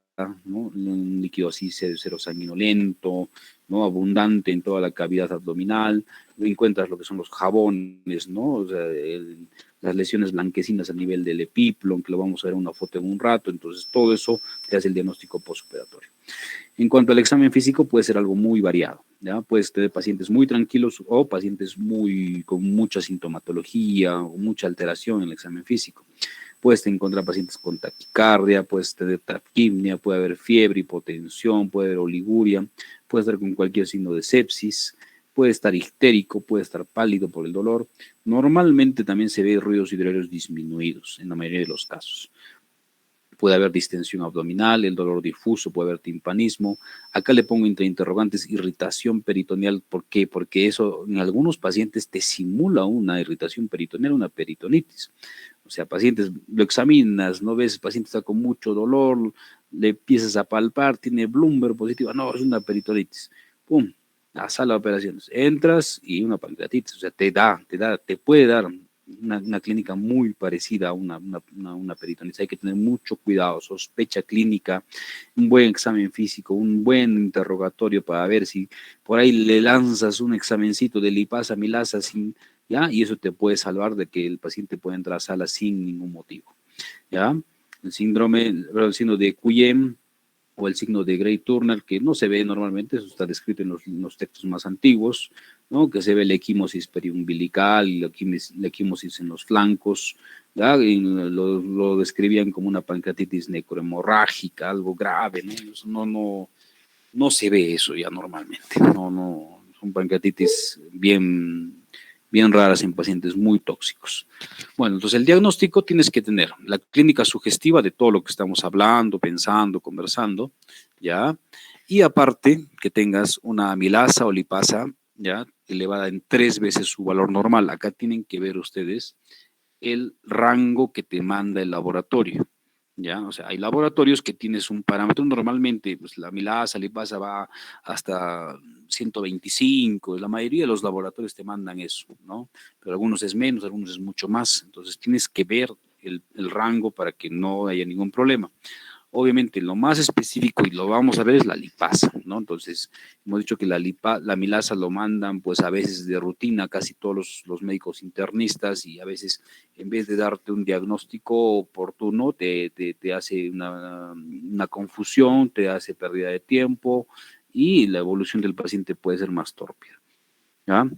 [SPEAKER 1] ¿no? Un líquido así cero sanguinolento, ¿no? Abundante en toda la cavidad abdominal, encuentras lo que son los jabones, ¿no? O sea, las lesiones blanquecinas a nivel del epiplon, que lo vamos a ver en una foto en un rato, entonces todo eso te hace el diagnóstico postoperatorio. En cuanto al examen físico, puede ser algo muy variado, ¿ya? Puedes tener pacientes muy tranquilos o pacientes con mucha sintomatología o mucha alteración en el examen físico. Puedes encontrar pacientes con taquicardia, puedes tener taquipnea, puede haber fiebre, hipotensión, puede haber oliguria, puede estar con cualquier signo de sepsis, puede estar histérico, puede estar pálido por el dolor. Normalmente también se ve ruidos hidrarios disminuidos en la mayoría de los casos. Puede haber distensión abdominal, el dolor difuso, puede haber timpanismo. Acá le pongo entre interrogantes irritación peritoneal. ¿Por qué? Porque eso en algunos pacientes te simula una irritación peritoneal, una peritonitis. O sea, pacientes, lo examinas, no ves, el paciente está con mucho dolor, le empiezas a palpar, tiene Bloomberg positiva, no, es una peritonitis. Pum, a sala de operaciones. Entras y una pancreatitis, o sea, te puede dar una clínica muy parecida a una peritonitis. Hay que tener mucho cuidado, sospecha clínica, un buen examen físico, un buen interrogatorio para ver si por ahí le lanzas un examencito de lipasa, milasa ¿ya? Y eso te puede salvar de que el paciente pueda entrar a sala sin ningún motivo, ¿ya? El signo de Guyen o el signo de Gray-Turner, que no se ve normalmente, eso está descrito en los textos más antiguos, ¿no? Que se ve la equimosis periumbilical, la equimosis en los flancos, ¿ya? Y lo describían como una pancreatitis necrohemorrágica, algo grave, ¿no? Eso no se ve eso ya normalmente, son pancreatitis bien raras en pacientes muy tóxicos. Bueno, entonces el diagnóstico tienes que tener la clínica sugestiva de todo lo que estamos hablando, pensando, conversando, ¿ya? Y aparte que tengas una amilasa o lipasa, ¿ya? Elevada en 3 veces su valor normal. Acá tienen que ver ustedes el rango que te manda el laboratorio. ¿Ya? O sea, hay laboratorios que tienes un parámetro, normalmente pues, la amilasa, lipasa va hasta 125, la mayoría de los laboratorios te mandan eso, ¿no? Pero algunos es menos, algunos es mucho más, entonces tienes que ver el rango para que no haya ningún problema. Obviamente, lo más específico, y lo vamos a ver, es la lipasa, ¿no? Entonces, hemos dicho que la amilasa lo mandan, pues, a veces de rutina, casi todos los médicos internistas, y a veces, en vez de darte un diagnóstico oportuno, te hace una confusión, te hace pérdida de tiempo, y la evolución del paciente puede ser más torpe, ¿ya?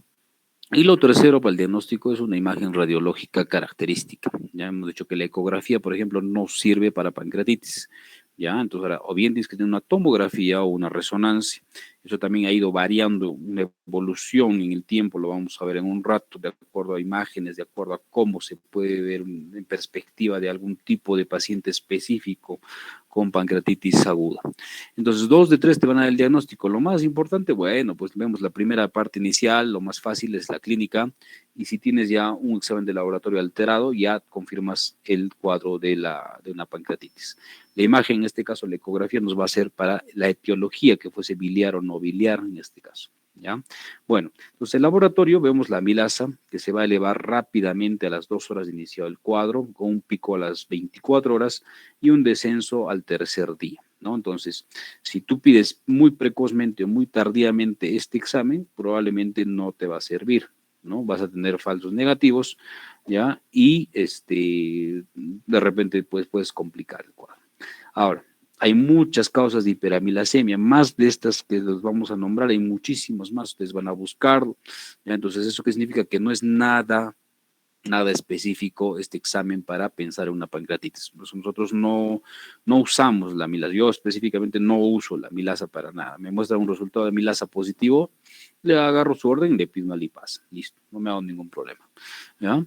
[SPEAKER 1] Y lo tercero para el diagnóstico es una imagen radiológica característica. Ya hemos dicho que la ecografía, por ejemplo, no sirve para pancreatitis. Ya, entonces ahora, o bien tienes que tener una tomografía o una resonancia. Eso también ha ido variando, una evolución en el tiempo, lo vamos a ver en un rato, de acuerdo a imágenes, de acuerdo a cómo se puede ver en perspectiva de algún tipo de paciente específico con pancreatitis aguda. Entonces, 2 de 3 te van a dar el diagnóstico. Lo más importante, bueno, pues vemos la primera parte inicial, lo más fácil es la clínica, y si tienes ya un examen de laboratorio alterado, ya confirmas el cuadro de una pancreatitis. La imagen, en este caso, la ecografía, nos va a ser para la etiología, que fuese biliar o no biliar en este caso. ¿Ya? Bueno, entonces el laboratorio vemos la amilasa que se va a elevar rápidamente a las 2 horas de iniciado el cuadro, con un pico a las 24 horas y un descenso al tercer día, ¿no? Entonces, si tú pides muy precozmente o muy tardíamente este examen, probablemente no te va a servir, ¿no? Vas a tener falsos negativos, ¿ya? Y de repente pues, puedes complicar el cuadro. Ahora, hay muchas causas de hiperamilasemia, más de estas que los vamos a nombrar, hay muchísimos más, ustedes van a buscarlo, ¿ya? Entonces, ¿eso qué significa? Que no es nada específico este examen para pensar en una pancreatitis. Nosotros no usamos la amilasa, yo específicamente no uso la amilasa para nada. Me muestra un resultado de amilasa positivo, le agarro su orden y le pido una lipasa. Listo, no me hago ningún problema. ¿Ya?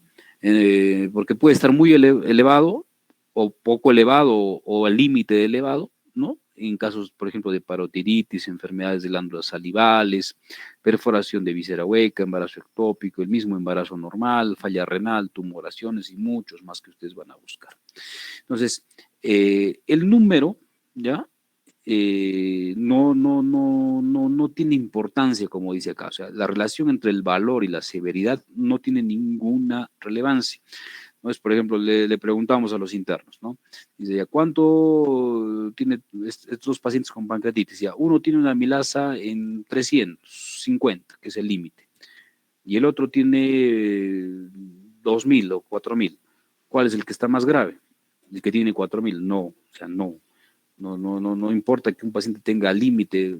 [SPEAKER 1] Porque puede estar muy elevado o poco elevado o al límite de elevado, ¿no? En casos, por ejemplo, de parotiditis, enfermedades de glándulas salivales, perforación de víscera hueca, embarazo ectópico, el mismo embarazo normal, falla renal, tumoraciones y muchos más que ustedes van a buscar. Entonces, el número, ¿ya? No tiene importancia, como dice acá. O sea, la relación entre el valor y la severidad no tiene ninguna relevancia. ¿No? Es, por ejemplo, le preguntamos a los internos, ¿no? Dice, ¿ya cuánto tiene estos pacientes con pancreatitis? Ya, uno tiene una amilasa en 350, que es el límite, y el otro tiene 2000 o 4000. ¿Cuál es el que está más grave? El que tiene 4000. No, o sea, no importa que un paciente tenga límite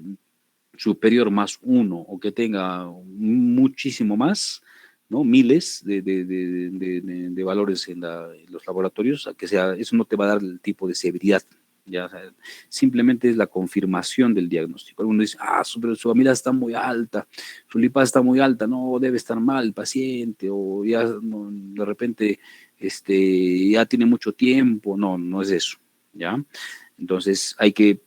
[SPEAKER 1] superior más uno o que tenga muchísimo más, ¿no? Miles de valores en los laboratorios, a que sea, eso no te va a dar el tipo de severidad. Ya, o sea, simplemente es la confirmación del diagnóstico. Algunos dicen, su amilasa está muy alta, su lipasa está muy alta, no, debe estar mal el paciente, o ya no, de repente ya tiene mucho tiempo. No es eso, ¿ya? Entonces hay que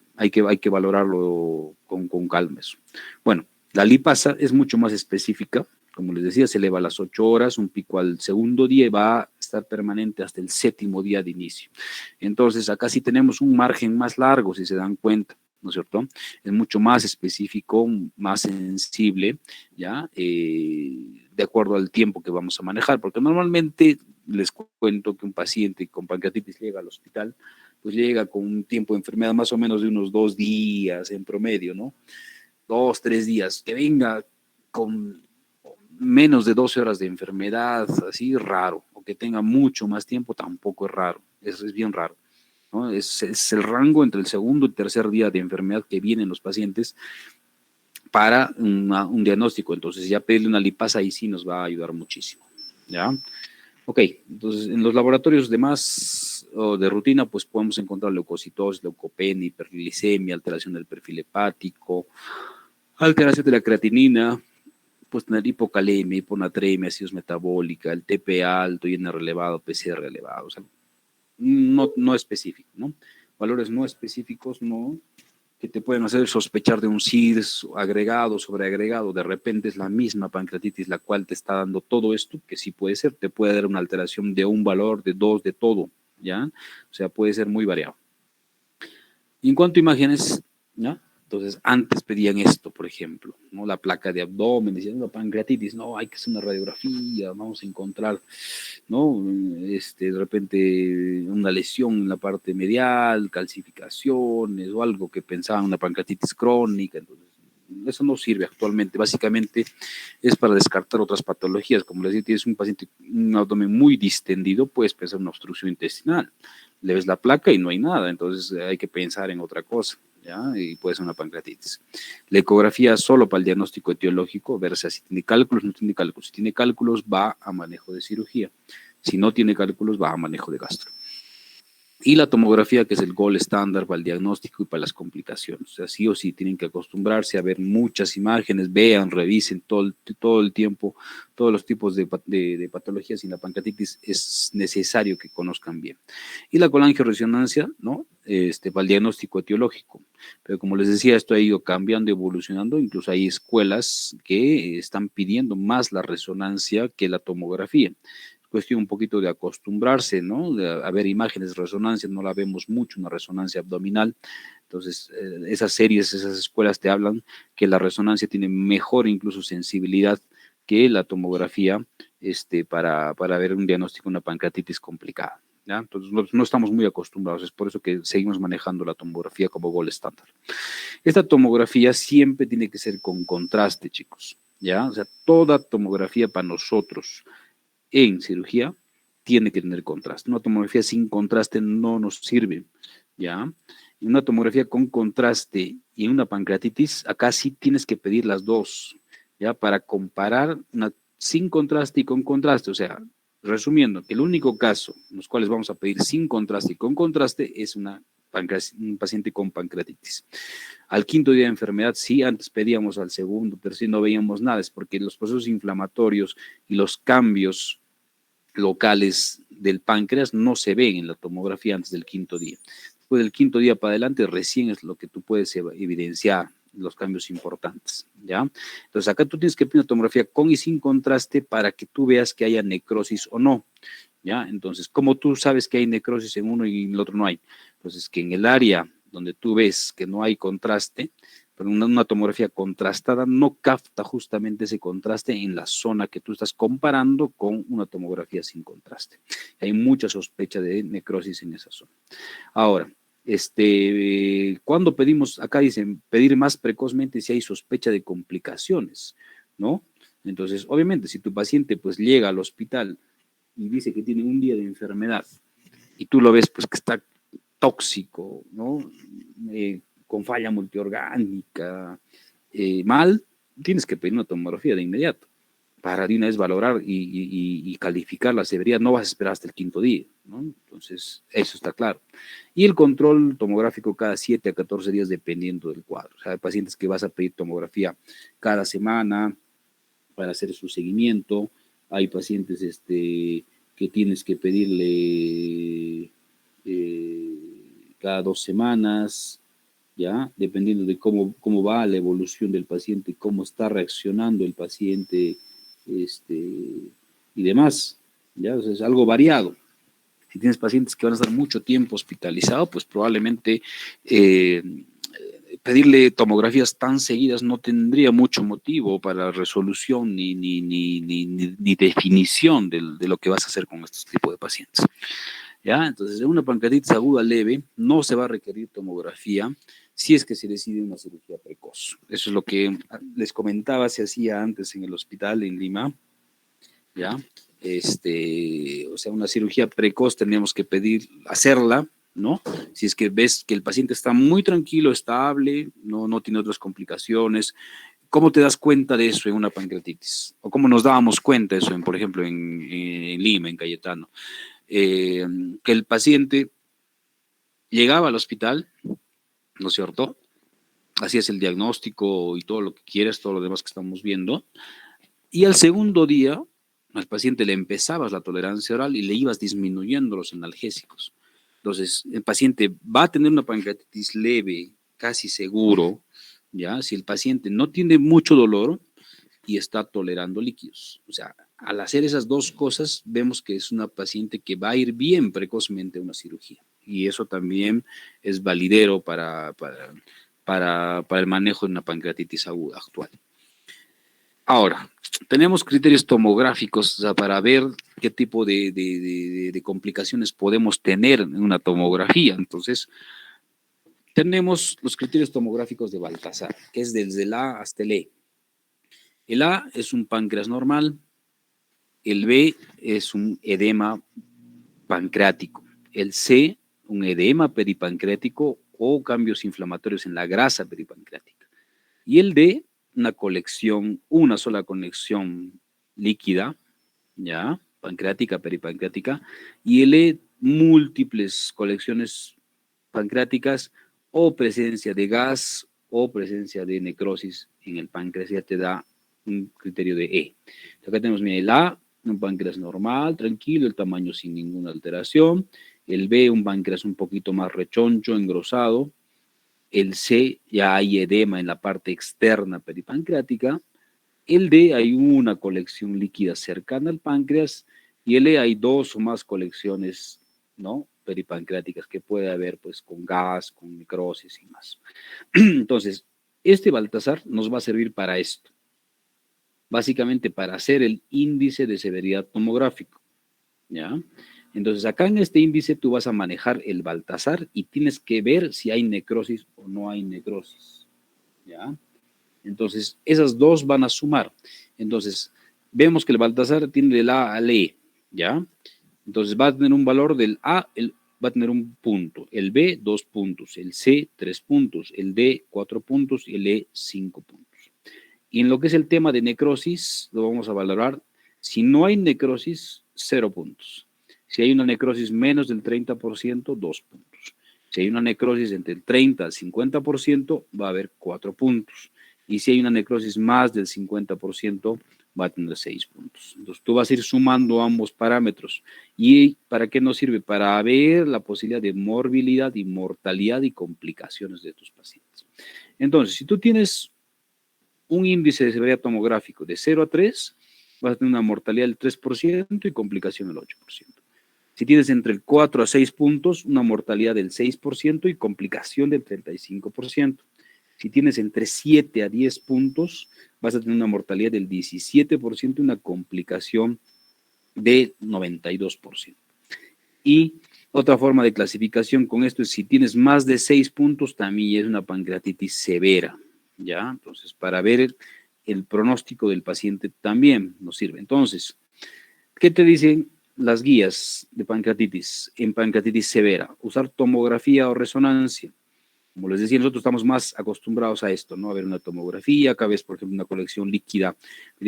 [SPEAKER 1] valorarlo con calma eso. Bueno, la lipasa es mucho más específica, como les decía, se eleva a las 8 horas, un pico al segundo día y va a estar permanente hasta el 7.º día de inicio. Entonces, acá sí tenemos un margen más largo, si se dan cuenta, ¿no es cierto? Es mucho más específico, más sensible, ¿ya? De acuerdo al tiempo que vamos a manejar, porque normalmente les cuento que un paciente con pancreatitis llega al hospital, pues llega con un tiempo de enfermedad más o menos de unos 2 días en promedio, ¿no? 2, 3 días, que venga con menos de 12 horas de enfermedad, así raro, o que tenga mucho más tiempo, tampoco es raro, es bien raro, ¿no? Es el rango entre el segundo y tercer día de enfermedad que vienen los pacientes para un diagnóstico. Entonces ya pedirle una lipasa ahí sí nos va a ayudar muchísimo, ¿ya? Ok, entonces en los laboratorios demás o de rutina, pues podemos encontrar leucocitosis, leucopenia, hiperglicemia, alteración del perfil hepático, alteración de la creatinina, pues tener hipocalemia, hiponatremia, acidosis metabólica, el TPA alto, INR elevado, PCR elevado, o sea, no específico, ¿no? Valores no específicos, no, que te pueden hacer sospechar de un SIDS agregado, sobreagregado, de repente es la misma pancreatitis la cual te está dando todo esto, que sí puede ser, te puede dar una alteración de un valor, de dos, de todo, ¿ya? O sea, puede ser muy variado. Y en cuanto a imágenes, ¿ya? Entonces, antes pedían esto, por ejemplo, ¿no? La placa de abdomen, decían, la pancreatitis, no, hay que hacer una radiografía, vamos a encontrar, ¿no? De repente una lesión en la parte medial, calcificaciones o algo que pensaban una pancreatitis crónica. Entonces, eso no sirve actualmente. Básicamente es para descartar otras patologías. Como les decía, tienes un paciente, un abdomen muy distendido, puedes pensar en una obstrucción intestinal. Le ves la placa y no hay nada, entonces hay que pensar en otra cosa, ¿ya? Y puede ser una pancreatitis. La ecografía solo para el diagnóstico etiológico, ver si tiene cálculos, no tiene cálculos. Si tiene cálculos, va a manejo de cirugía. Si no tiene cálculos, va a manejo de gastro. Y la tomografía, que es el gold estándar para el diagnóstico y para las complicaciones. O sea, sí o sí tienen que acostumbrarse a ver muchas imágenes, vean, revisen todo el tiempo, todos los tipos de patologías, y la pancreatitis es necesario que conozcan bien. Y la colangioresonancia, ¿no? Para el diagnóstico etiológico. Pero como les decía, esto ha ido cambiando, evolucionando. Incluso hay escuelas que están pidiendo más la resonancia que la tomografía. Cuestión un poquito de acostumbrarse, ¿no? A ver imágenes de resonancia, no la vemos mucho, una resonancia abdominal. Entonces, esas series, esas escuelas te hablan que la resonancia tiene mejor incluso sensibilidad que la tomografía para ver un diagnóstico de una pancreatitis complicada, ¿ya? Entonces, no estamos muy acostumbrados, es por eso que seguimos manejando la tomografía como gold estándar. Esta tomografía siempre tiene que ser con contraste, chicos, ¿ya? O sea, toda tomografía para nosotros en cirugía tiene que tener contraste. Una tomografía sin contraste no nos sirve, ¿ya? Y una tomografía con contraste y una pancreatitis, acá sí tienes que pedir las dos, ¿ya? Para comparar una sin contraste y con contraste. O sea, resumiendo, que el único caso en los cuales vamos a pedir sin contraste y con contraste es un paciente con pancreatitis. Al quinto día de enfermedad, sí, antes pedíamos al segundo, tercero, no veíamos nada, es porque los procesos inflamatorios y los cambios locales del páncreas no se ven en la tomografía antes del quinto día. Después del quinto día para adelante recién es lo que tú puedes evidenciar los cambios importantes, ¿ya? Entonces acá tú tienes que pedir una tomografía con y sin contraste para que tú veas que haya necrosis o no, ¿ya? Entonces, ¿cómo tú sabes que hay necrosis en uno y en el otro no hay? Entonces, que en el área donde tú ves que no hay contraste, pero una tomografía contrastada no capta justamente ese contraste en la zona que tú estás comparando con una tomografía sin contraste. Hay mucha sospecha de necrosis en esa zona. Ahora, cuando pedimos, acá dicen, pedir más precozmente si hay sospecha de complicaciones, ¿no? Entonces, obviamente, si tu paciente pues llega al hospital y dice que tiene un día de enfermedad y tú lo ves pues que está tóxico, ¿no? Con falla multiorgánica, mal, tienes que pedir una tomografía de inmediato para de una vez valorar y calificar la severidad. No vas a esperar hasta el quinto día, ¿no? Entonces, eso está claro. Y el control tomográfico cada 7 a 14 días dependiendo del cuadro. O sea, hay pacientes que vas a pedir tomografía cada semana para hacer su seguimiento. Hay pacientes que tienes que pedirle cada 2 semanas, ¿ya? Dependiendo de cómo va la evolución del paciente y cómo está reaccionando el paciente y demás, ¿ya? O sea, es algo variado. Si tienes pacientes que van a estar mucho tiempo hospitalizados, pues probablemente pedirle tomografías tan seguidas no tendría mucho motivo para resolución ni definición de lo que vas a hacer con estos tipos de pacientes. ¿Ya? Entonces, en una pancreatitis aguda leve no se va a requerir tomografía si es que se decide una cirugía precoz. Eso es lo que les comentaba, se hacía antes en el hospital en Lima, ¿ya? O sea, una cirugía precoz tenemos que pedir, hacerla, ¿no? Si es que ves que el paciente está muy tranquilo, estable, no tiene otras complicaciones. ¿Cómo te das cuenta de eso en una pancreatitis? ¿O cómo nos dábamos cuenta de eso, por ejemplo, en Lima, en Cayetano? Que el paciente llegaba al hospital, ¿no es cierto? Hacías el diagnóstico y todo lo que quieras, todo lo demás que estamos viendo, y al segundo día al paciente le empezabas la tolerancia oral y le ibas disminuyendo los analgésicos. Entonces, el paciente va a tener una pancreatitis leve, casi seguro, ¿ya? Si el paciente no tiene mucho dolor y está tolerando líquidos. O sea, al hacer esas dos cosas, vemos que es una paciente que va a ir bien precozmente a una cirugía. Y eso también es validero para el manejo de una pancreatitis aguda actual. Ahora, tenemos criterios tomográficos, o sea, para ver qué tipo de complicaciones podemos tener en una tomografía. Entonces, tenemos los criterios tomográficos de Baltasar, que es desde el A hasta el E. El A es un páncreas normal, el B es un edema pancreático, el C, un edema peripancreático o cambios inflamatorios en la grasa peripancreática. Y el D, una sola conexión líquida, ¿ya? Pancreática, peripancreática, y el E, múltiples colecciones pancreáticas o presencia de gas o presencia de necrosis en el páncreas, ya te da un criterio de E. Acá tenemos, mira, el A, un páncreas normal, tranquilo, el tamaño sin ninguna alteración. El B, un páncreas un poquito más rechoncho, engrosado. El C, ya hay edema en la parte externa peripancreática. El D, hay una colección líquida cercana al páncreas. Y el E, hay dos o más colecciones, ¿no?, peripancreáticas que puede haber, pues, con gas, con necrosis y más. Entonces, este Baltasar nos va a servir para esto. Básicamente para hacer el índice de severidad tomográfico, ¿ya? Entonces, acá en este índice tú vas a manejar el Baltasar y tienes que ver si hay necrosis o no hay necrosis, ¿ya? Entonces, esas dos van a sumar. Entonces, vemos que el Baltasar tiene del A al E, ¿ya? Entonces, va a tener un valor del A, va a tener un punto, el B, 2 puntos, el C, 3 puntos, el D, 4 puntos y el E, 5 puntos. Y en lo que es el tema de necrosis, lo vamos a valorar. Si no hay necrosis, 0 puntos. Si hay una necrosis menos del 30%, 2 puntos. Si hay una necrosis entre el 30 al 50%, va a haber 4 puntos. Y si hay una necrosis más del 50%, va a tener 6 puntos. Entonces tú vas a ir sumando ambos parámetros. ¿Y para qué nos sirve? Para ver la posibilidad de morbilidad y mortalidad y complicaciones de tus pacientes. Entonces, si tú tienes un índice de severidad tomográfico de 0 a 3, vas a tener una mortalidad del 3% y complicación del 8%. Si tienes entre el 4 a 6 puntos, una mortalidad del 6% y complicación del 35%. Si tienes entre 7 a 10 puntos, vas a tener una mortalidad del 17% y una complicación del 92%. Y otra forma de clasificación con esto es si tienes más de 6 puntos, también es una pancreatitis severa, ¿ya? Entonces, para ver el pronóstico del paciente también nos sirve. Entonces, ¿qué te dicen las guías de pancreatitis en pancreatitis severa? Usar tomografía o resonancia. Como les decía, nosotros estamos más acostumbrados a esto, ¿no? A ver una tomografía, acá ves, por ejemplo, una colección líquida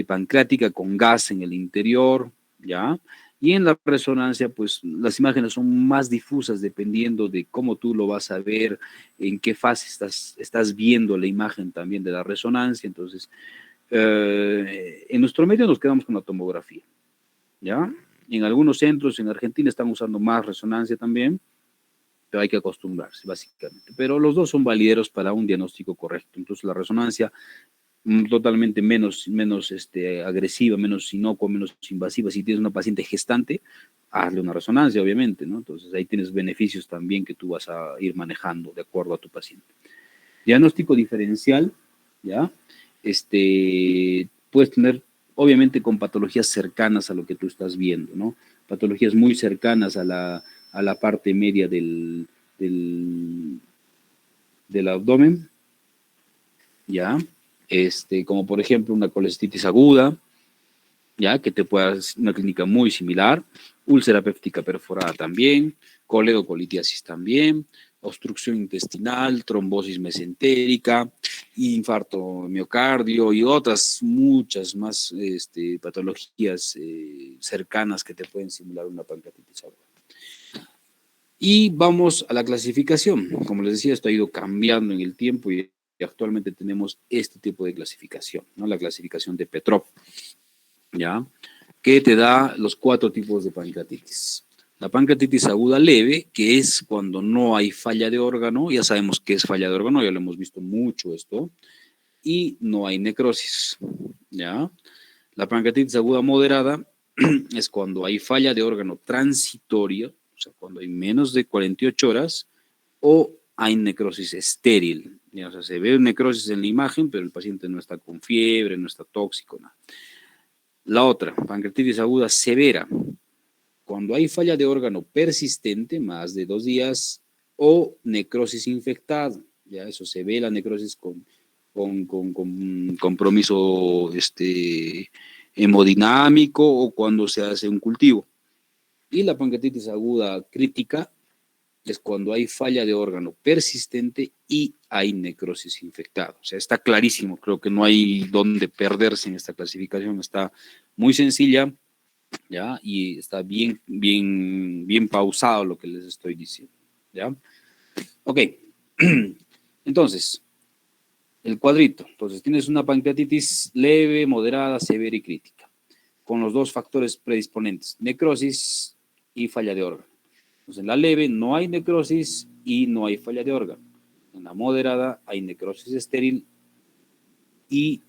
[SPEAKER 1] pancreática con gas en el interior, ¿ya? Y en la resonancia, pues las imágenes son más difusas dependiendo de cómo tú lo vas a ver, en qué fase estás viendo la imagen también de la resonancia. Entonces, en nuestro medio nos quedamos con la tomografía, ¿ya? En algunos centros en Argentina están usando más resonancia también, pero hay que acostumbrarse, básicamente. Pero los dos son valideros para un diagnóstico correcto. Entonces, la resonancia totalmente menos agresiva, menos inocua, menos invasiva. Si tienes una paciente gestante, hazle una resonancia, obviamente, ¿no? Entonces, ahí tienes beneficios también que tú vas a ir manejando de acuerdo a tu paciente. Diagnóstico diferencial, ¿ya? Puedes tener, obviamente, con patologías cercanas a lo que tú estás viendo, ¿no? Patologías muy cercanas a la parte media del del abdomen, ¿ya? Como por ejemplo una colestitis aguda, ¿ya? Que te pueda dar una clínica muy similar, úlcera péptica perforada también, coledocolitis también, obstrucción intestinal, trombosis mesentérica, infarto miocardio y otras muchas más patologías cercanas que te pueden simular una pancreatitis aguda. Y vamos a la clasificación. Como les decía, esto ha ido cambiando en el tiempo y actualmente tenemos este tipo de clasificación, ¿no? La clasificación de Petrov, ¿ya? Que te da los 4 tipos de pancreatitis. La pancreatitis aguda leve, que es cuando no hay falla de órgano, ya sabemos qué es falla de órgano, ya lo hemos visto mucho esto, y no hay necrosis, ¿ya? La pancreatitis aguda moderada es cuando hay falla de órgano transitoria, o sea, cuando hay menos de 48 horas, o hay necrosis estéril, ¿ya? O sea, se ve necrosis en la imagen, pero el paciente no está con fiebre, no está tóxico, nada. La otra, pancreatitis aguda severa, cuando hay falla de órgano persistente, más de 2 días, o necrosis infectada, ya eso se ve la necrosis con compromiso hemodinámico o cuando se hace un cultivo. Y la pancreatitis aguda crítica es cuando hay falla de órgano persistente y hay necrosis infectada. O sea, está clarísimo, creo que no hay dónde perderse en esta clasificación, está muy sencilla, ¿ya? Y está bien pausado lo que les estoy diciendo, ¿ya? Ok, entonces, el cuadrito. Entonces, tienes una pancreatitis leve, moderada, severa y crítica, con los 2 factores predisponentes, necrosis y falla de órgano. Entonces, en la leve no hay necrosis y no hay falla de órgano. En la moderada hay necrosis estéril y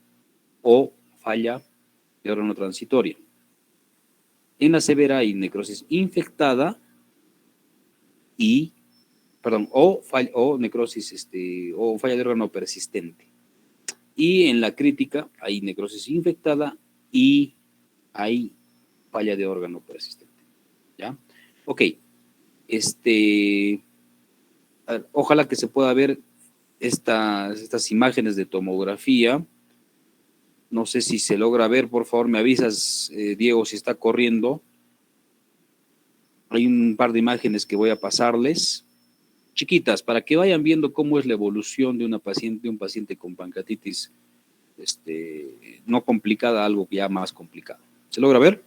[SPEAKER 1] o falla de órgano transitoria. En la severa hay necrosis infectada y, perdón, o necrosis, o falla de órgano persistente. Y en la crítica hay necrosis infectada y hay falla de órgano persistente. ¿Ya? Ok. A ver, ojalá que se pueda ver estas imágenes de tomografía. No sé si se logra ver, por favor, me avisas, Diego, si está corriendo. Hay un par de imágenes que voy a pasarles, chiquitas, para que vayan viendo cómo es la evolución de un paciente con pancreatitis no complicada, algo ya más complicado. ¿Se logra ver?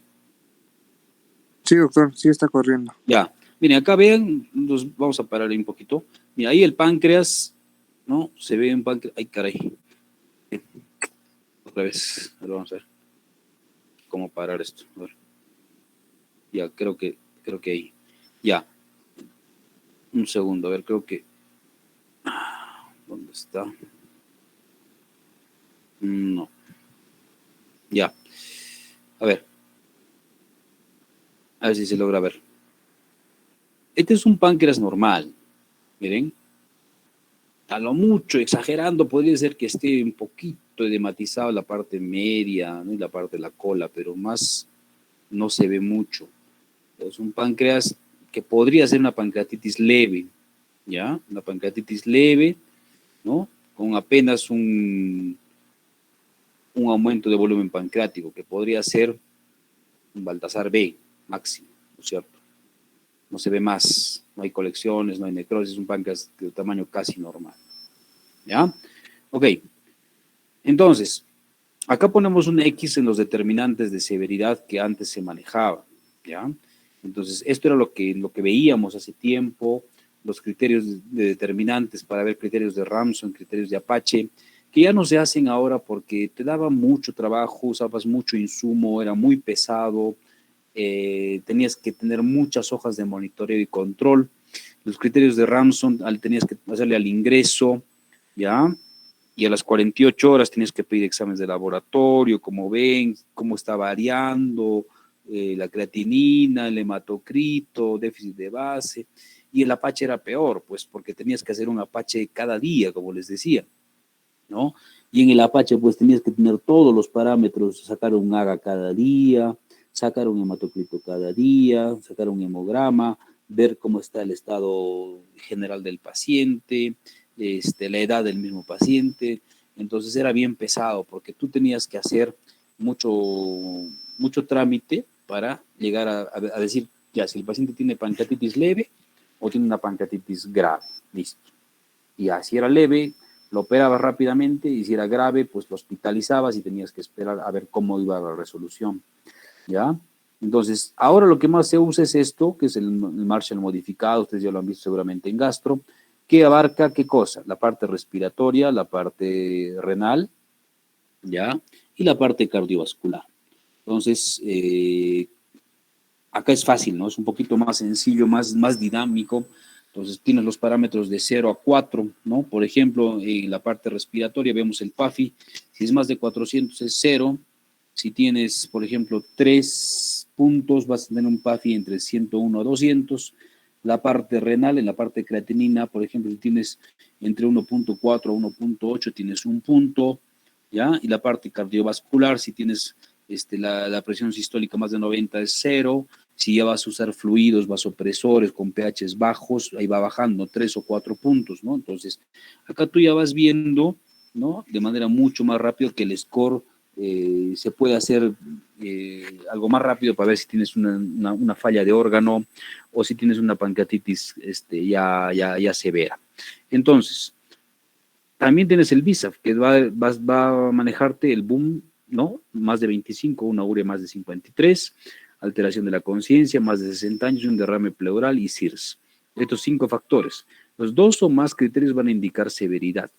[SPEAKER 2] Sí, doctor, sí está corriendo.
[SPEAKER 1] Ya. Miren, acá vean, nos vamos a parar ahí un poquito. Mira, ahí el páncreas, ¿no? Se ve un páncreas. Ay, caray. Otra vez. A ver, vamos a ver cómo parar esto. A ver. Ya, creo que ahí. Ya. Un segundo, a ver, creo que. ¿Dónde está? No. Ya. A ver. A ver si se logra ver. Este es un páncreas normal. Miren. A lo mucho, exagerando, podría ser que esté un poquito edematizado la parte media, ¿no? Y la parte de la cola, pero más no se ve mucho. Es un páncreas que podría ser una pancreatitis leve, ¿ya? Una pancreatitis leve, ¿no? Con apenas un aumento de volumen pancreático, que podría ser un Baltasar B máximo, ¿no es cierto? No se ve más, no hay colecciones, no hay necrosis, es un páncreas de tamaño casi normal, ¿ya? Ok, entonces, acá ponemos un X en los determinantes de severidad que antes se manejaba, ¿ya? Entonces, esto era lo que veíamos hace tiempo, los criterios de determinantes para ver criterios de Ramson, criterios de Apache, que ya no se hacen ahora porque te daba mucho trabajo, usabas mucho insumo, era muy pesado, tenías que tener muchas hojas de monitoreo y control. Los criterios de Ramson tenías que hacerle al ingreso, ¿ya? Y a las 48 horas tienes que pedir exámenes de laboratorio, como ven, cómo está variando, la creatinina, el hematocrito, déficit de base. Y el Apache era peor, pues porque tenías que hacer un Apache cada día, como les decía, ¿no? Y en el Apache, pues tenías que tener todos los parámetros, sacar un AGA cada día, sacar un hematocrito cada día, sacar un hemograma, ver cómo está el estado general del paciente, la edad del mismo paciente. Entonces era bien pesado porque tú tenías que hacer mucho trámite para llegar a decir, ya, si el paciente tiene pancreatitis leve o tiene una pancreatitis grave, listo. Y así era leve, lo operabas rápidamente, y si era grave, pues lo hospitalizabas y tenías que esperar a ver cómo iba la resolución, ¿ya? Entonces, ahora lo que más se usa es esto, que es el Marshall modificado, ustedes ya lo han visto seguramente en gastro, que abarca, ¿qué cosa? La parte respiratoria, la parte renal, ¿ya? Y la parte cardiovascular. Entonces, acá es fácil, ¿no? Es un poquito más sencillo, más dinámico. Entonces, tienes los parámetros de 0 a 4, ¿no? Por ejemplo, en la parte respiratoria vemos el PAFI. Si es más de 400 es 0. Si tienes, por ejemplo, 3 puntos, vas a tener un PAFI entre 101 a 200. La parte renal, en la parte creatinina, por ejemplo, si tienes entre 1.4 a 1.8, tienes un punto, ¿ya? Y la parte cardiovascular, si tienes la presión sistólica más de 90 es 0. Si ya vas a usar fluidos vasopresores con pHs bajos, ahí va bajando 3 o 4 puntos, ¿no? Entonces, acá tú ya vas viendo, ¿no? De manera mucho más rápida que el score se puede hacer algo más rápido para ver si tienes una falla de órgano o si tienes una pancreatitis ya severa. Entonces, también tienes el BISAF, que va a manejarte el boom, ¿no? Más de 25, una urea más de 53, alteración de la conciencia, más de 60 años, un derrame pleural y CIRS. Estos 5 factores. Los 2 o más criterios van a indicar severidad,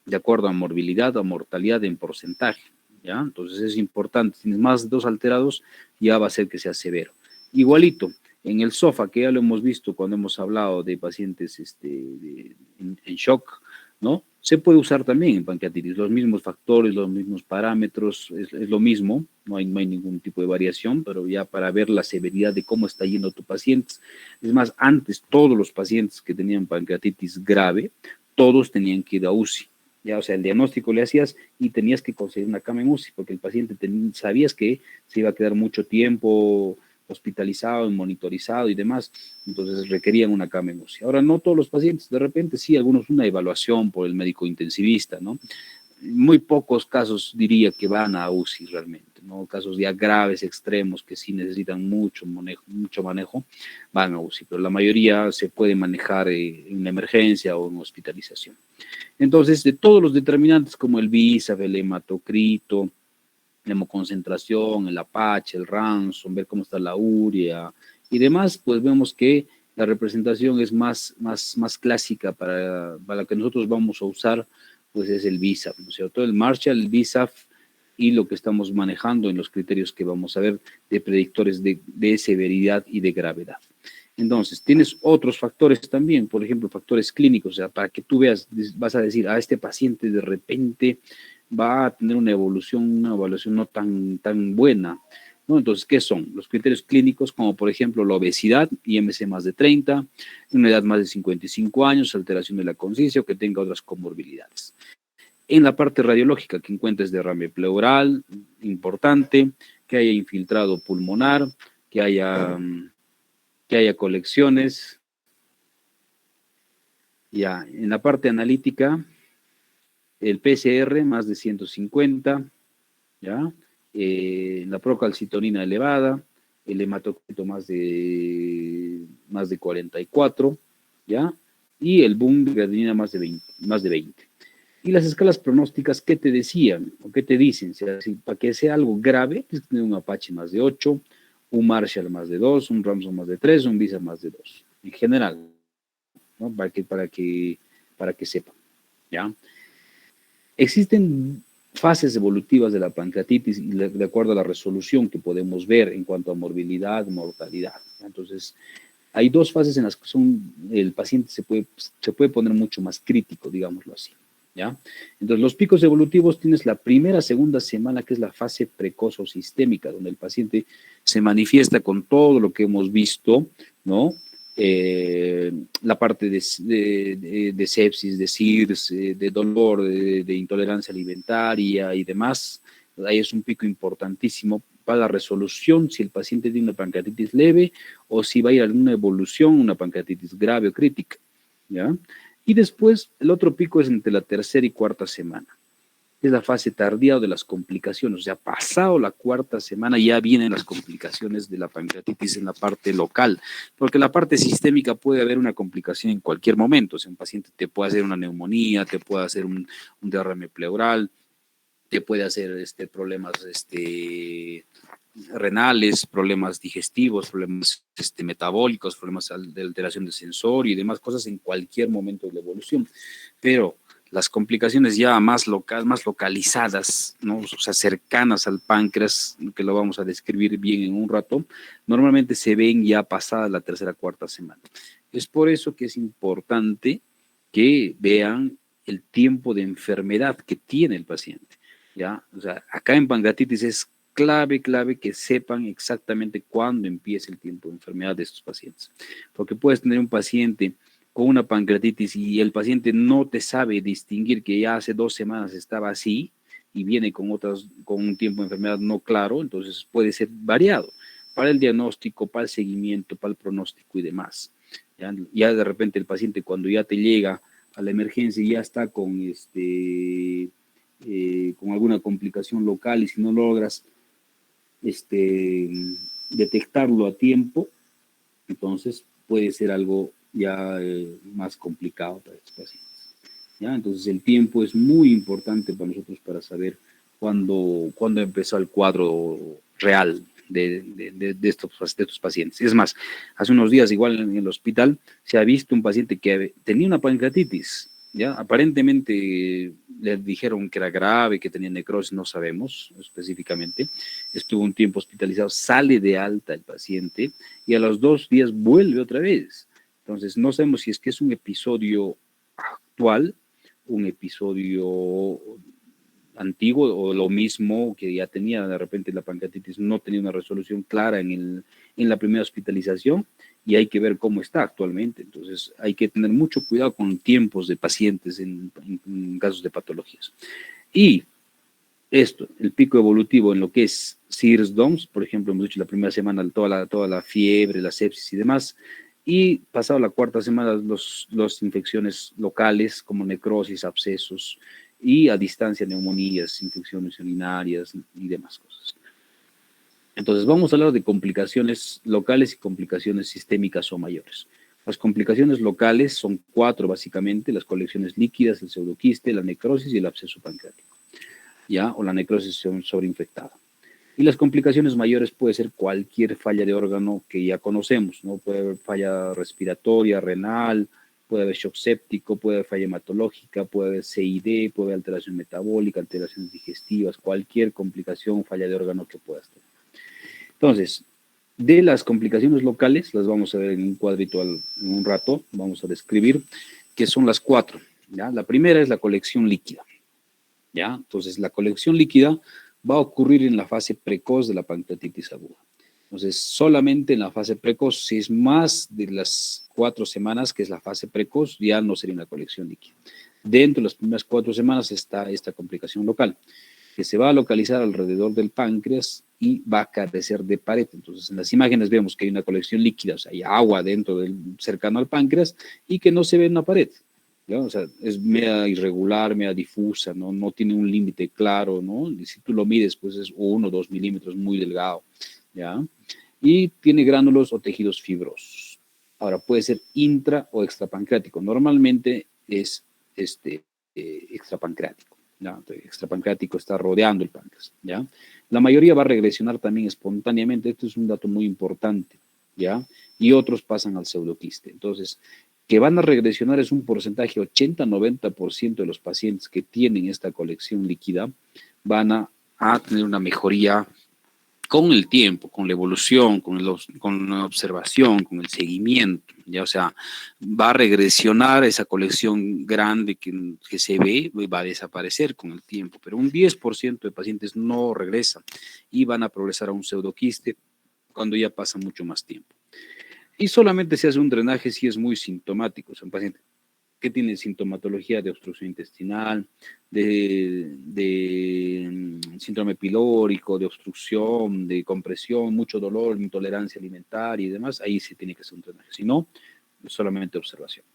[SPEAKER 1] de acuerdo a morbilidad o mortalidad en porcentaje, ¿ya? Entonces es importante, si tienes más de 2 alterados, ya va a ser que sea severo. Igualito, en el SOFA, que ya lo hemos visto cuando hemos hablado de pacientes en shock, ¿no? Se puede usar también en pancreatitis, los mismos factores, los mismos parámetros, es lo mismo, no hay ningún tipo de variación, pero ya para ver la severidad de cómo está yendo tu paciente. Es más, antes todos los pacientes que tenían pancreatitis grave, todos tenían que ir a UCI. Ya, o sea, el diagnóstico le hacías y tenías que conseguir una cama en UCI, porque el paciente sabías que se iba a quedar mucho tiempo hospitalizado, monitorizado y demás, entonces requerían una cama en UCI. Ahora, no todos los pacientes, de repente sí, algunos una evaluación por el médico intensivista, ¿no? Muy pocos casos diría que van a UCI realmente, ¿no? Casos ya graves, extremos, que sí necesitan mucho manejo, van a UCI, pero la mayoría se puede manejar en una emergencia o en hospitalización. Entonces, de todos los determinantes como el BISAF, el hematocrito, la hemoconcentración, el Apache, el Ransom, ver cómo está la urea y demás, pues vemos que la representación es más clásica para la que nosotros vamos a usar, pues es el BISAF, ¿no es cierto? El Marshall, el BISAF y lo que estamos manejando en los criterios que vamos a ver de predictores de severidad y de gravedad. Entonces, tienes otros factores también, por ejemplo, factores clínicos, o sea, para que tú veas, vas a decir, este paciente de repente va a tener una evaluación no tan buena, ¿no? Entonces, ¿qué son? Los criterios clínicos, como por ejemplo la obesidad, IMC más de 30, una edad más de 55 años, alteración de la conciencia o que tenga otras comorbilidades. En la parte radiológica, que encuentres derrame pleural, importante, que haya infiltrado pulmonar, que haya colecciones. Ya, en la parte analítica, el PCR más de 150, ¿ya? La procalcitonina elevada, el hematocrito más de 44, ¿ya? Y el boom de creatinina más de 20. Y las escalas pronósticas, ¿qué te decían o qué te dicen? O sea, para que sea algo grave, tienes que tener un Apache más de 8, un Marshall más de 2, un Ramson más de 3, un Visa más de 2, en general, ¿no? Para que sepan, ¿ya? Existen fases evolutivas de la pancreatitis y de acuerdo a la resolución que podemos ver en cuanto a morbilidad, mortalidad. Entonces, hay 2 fases en las que el paciente se puede poner mucho más crítico, digámoslo así, ¿ya? Entonces, los picos evolutivos tienes la primera, segunda semana, que es la fase precoz o sistémica, donde el paciente se manifiesta con todo lo que hemos visto, ¿no? La parte de sepsis, de CIRS, de dolor, de intolerancia alimentaria y demás. Ahí es un pico importantísimo para la resolución si el paciente tiene una pancreatitis leve o si va a ir a alguna evolución, una pancreatitis grave o crítica, ¿ya? Y después, el otro pico es entre la tercera y cuarta semana. Es la fase tardía de las complicaciones. O sea, pasado la cuarta semana ya vienen las complicaciones de la pancreatitis en la parte local, porque la parte sistémica puede haber una complicación en cualquier momento. O sea, un paciente te puede hacer una neumonía, te puede hacer un derrame pleural, te puede hacer problemas renales, problemas digestivos, problemas metabólicos, problemas de alteración del sensorio y demás cosas en cualquier momento de la evolución. Pero las complicaciones ya más localizadas, ¿no? O sea, cercanas al páncreas, que lo vamos a describir bien en un rato, normalmente se ven ya pasada la tercera, cuarta semana. Es por eso que es importante que vean el tiempo de enfermedad que tiene el paciente, ¿ya? O sea, acá en pancreatitis es clave que sepan exactamente cuándo empieza el tiempo de enfermedad de estos pacientes. Porque puedes tener un paciente con una pancreatitis y el paciente no te sabe distinguir que ya hace 2 semanas estaba así y viene con un tiempo de enfermedad no claro, entonces puede ser variado para el diagnóstico, para el seguimiento, para el pronóstico y demás. Ya de repente el paciente cuando ya te llega a la emergencia ya está con con alguna complicación local y si no logras detectarlo a tiempo, entonces puede ser algo ya más complicado para estos pacientes. ¿Ya? Entonces el tiempo es muy importante para nosotros para saber cuándo empezó el cuadro real de estos pacientes. Es más, hace unos días igual en el hospital se ha visto un paciente que tenía una pancreatitis, ¿ya? Aparentemente le dijeron que era grave, que tenía necrosis, no sabemos específicamente. Estuvo un tiempo hospitalizado, sale de alta el paciente y a los 2 días vuelve otra vez. Entonces no sabemos si es que es un episodio actual, un episodio antiguo o lo mismo que ya tenía de repente la pancreatitis, no tenía una resolución clara en la primera hospitalización y hay que ver cómo está actualmente. Entonces hay que tener mucho cuidado con tiempos de pacientes en casos de patologías. Y esto, el pico evolutivo en lo que es SIRS-DOMS, por ejemplo, hemos dicho la primera semana toda la fiebre, la sepsis y demás, y pasado la cuarta semana las infecciones locales como necrosis, abscesos y a distancia neumonías, infecciones urinarias y demás cosas. Entonces vamos a hablar de complicaciones locales y complicaciones sistémicas o mayores. Las complicaciones locales son 4 básicamente: las colecciones líquidas, el pseudoquiste, la necrosis y el absceso pancreático, ¿ya? O la necrosis sobreinfectada. Y las complicaciones mayores puede ser cualquier falla de órgano que ya conocemos, ¿no? Puede haber falla respiratoria, renal, puede haber shock séptico, puede haber falla hematológica, puede haber CID, puede haber alteración metabólica, alteraciones digestivas, cualquier complicación, falla de órgano que puedas tener. Entonces, de las complicaciones locales, las vamos a ver en un cuadrito en un rato, vamos a describir, que son las 4, ¿ya? La primera es la colección líquida, ¿ya? Entonces, la colección líquida va a ocurrir en la fase precoz de la pancreatitis aguda. Entonces, solamente en la fase precoz, si es más de las 4 semanas, que es la fase precoz, ya no sería una colección líquida. Dentro de las primeras 4 semanas está esta complicación local, que se va a localizar alrededor del páncreas y va a carecer de pared. Entonces, en las imágenes vemos que hay una colección líquida, o sea, hay agua dentro cercano al páncreas y que no se ve en una pared, ¿no? O sea, es media irregular, media difusa, ¿no? No tiene un límite claro, ¿no? Y si tú lo mides, pues es 1 o 2 milímetros, muy delgado, ¿ya? Y tiene gránulos o tejidos fibrosos. Ahora, puede ser intra o extrapancreático. Normalmente es extrapancreático, ¿ya? Extrapancreático está rodeando el páncreas, ¿ya? La mayoría va a regresionar también espontáneamente. Esto es un dato muy importante, ¿ya? Y otros pasan al pseudoquiste. Entonces, que van a regresionar es un porcentaje 80-90% de los pacientes que tienen esta colección líquida van a tener una mejoría con el tiempo, con la evolución, con la observación, con el seguimiento, ya, o sea, va a regresionar esa colección grande que se ve, va a desaparecer con el tiempo, pero un 10% de pacientes no regresan y van a progresar a un pseudoquiste cuando ya pasa mucho más tiempo. Y solamente se hace un drenaje si es muy sintomático, o sea, un paciente que tiene sintomatología de obstrucción intestinal, de síndrome pilórico, de obstrucción, de compresión, mucho dolor, intolerancia alimentaria y demás, ahí sí tiene que ser un drenaje. Si no, solamente observación.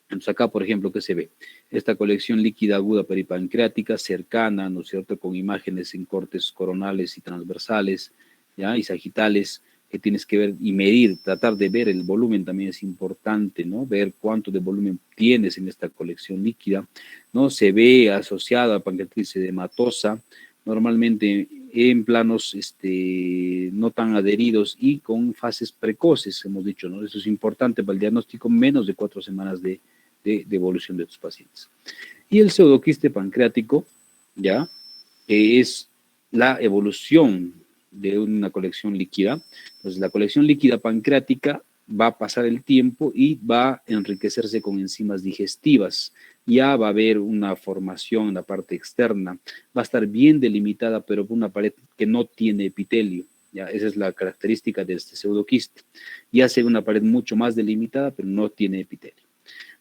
[SPEAKER 1] Entonces acá, por ejemplo, ¿qué se ve? Esta colección líquida aguda peripancreática cercana, ¿no es cierto?, con imágenes en cortes coronales y transversales, ¿ya? Y sagitales, que tienes que ver y medir, tratar de ver el volumen también es importante, ¿no? Ver cuánto de volumen tienes en esta colección líquida, ¿no? Se ve asociada a pancreatitis edematosa, normalmente en planos no tan adheridos y con fases precoces, hemos dicho, ¿no? Eso es importante para el diagnóstico, menos de 4 semanas de evolución de tus pacientes. Y el pseudoquiste pancreático, ¿ya? Que es la evolución de una colección líquida. Entonces, la colección líquida pancreática va a pasar el tiempo y va a enriquecerse con enzimas digestivas. Ya va a haber una formación en la parte externa. Va a estar bien delimitada, pero por una pared que no tiene epitelio. ¿Ya? Esa es la característica de este pseudoquiste. Ya se ve una pared mucho más delimitada, pero no tiene epitelio.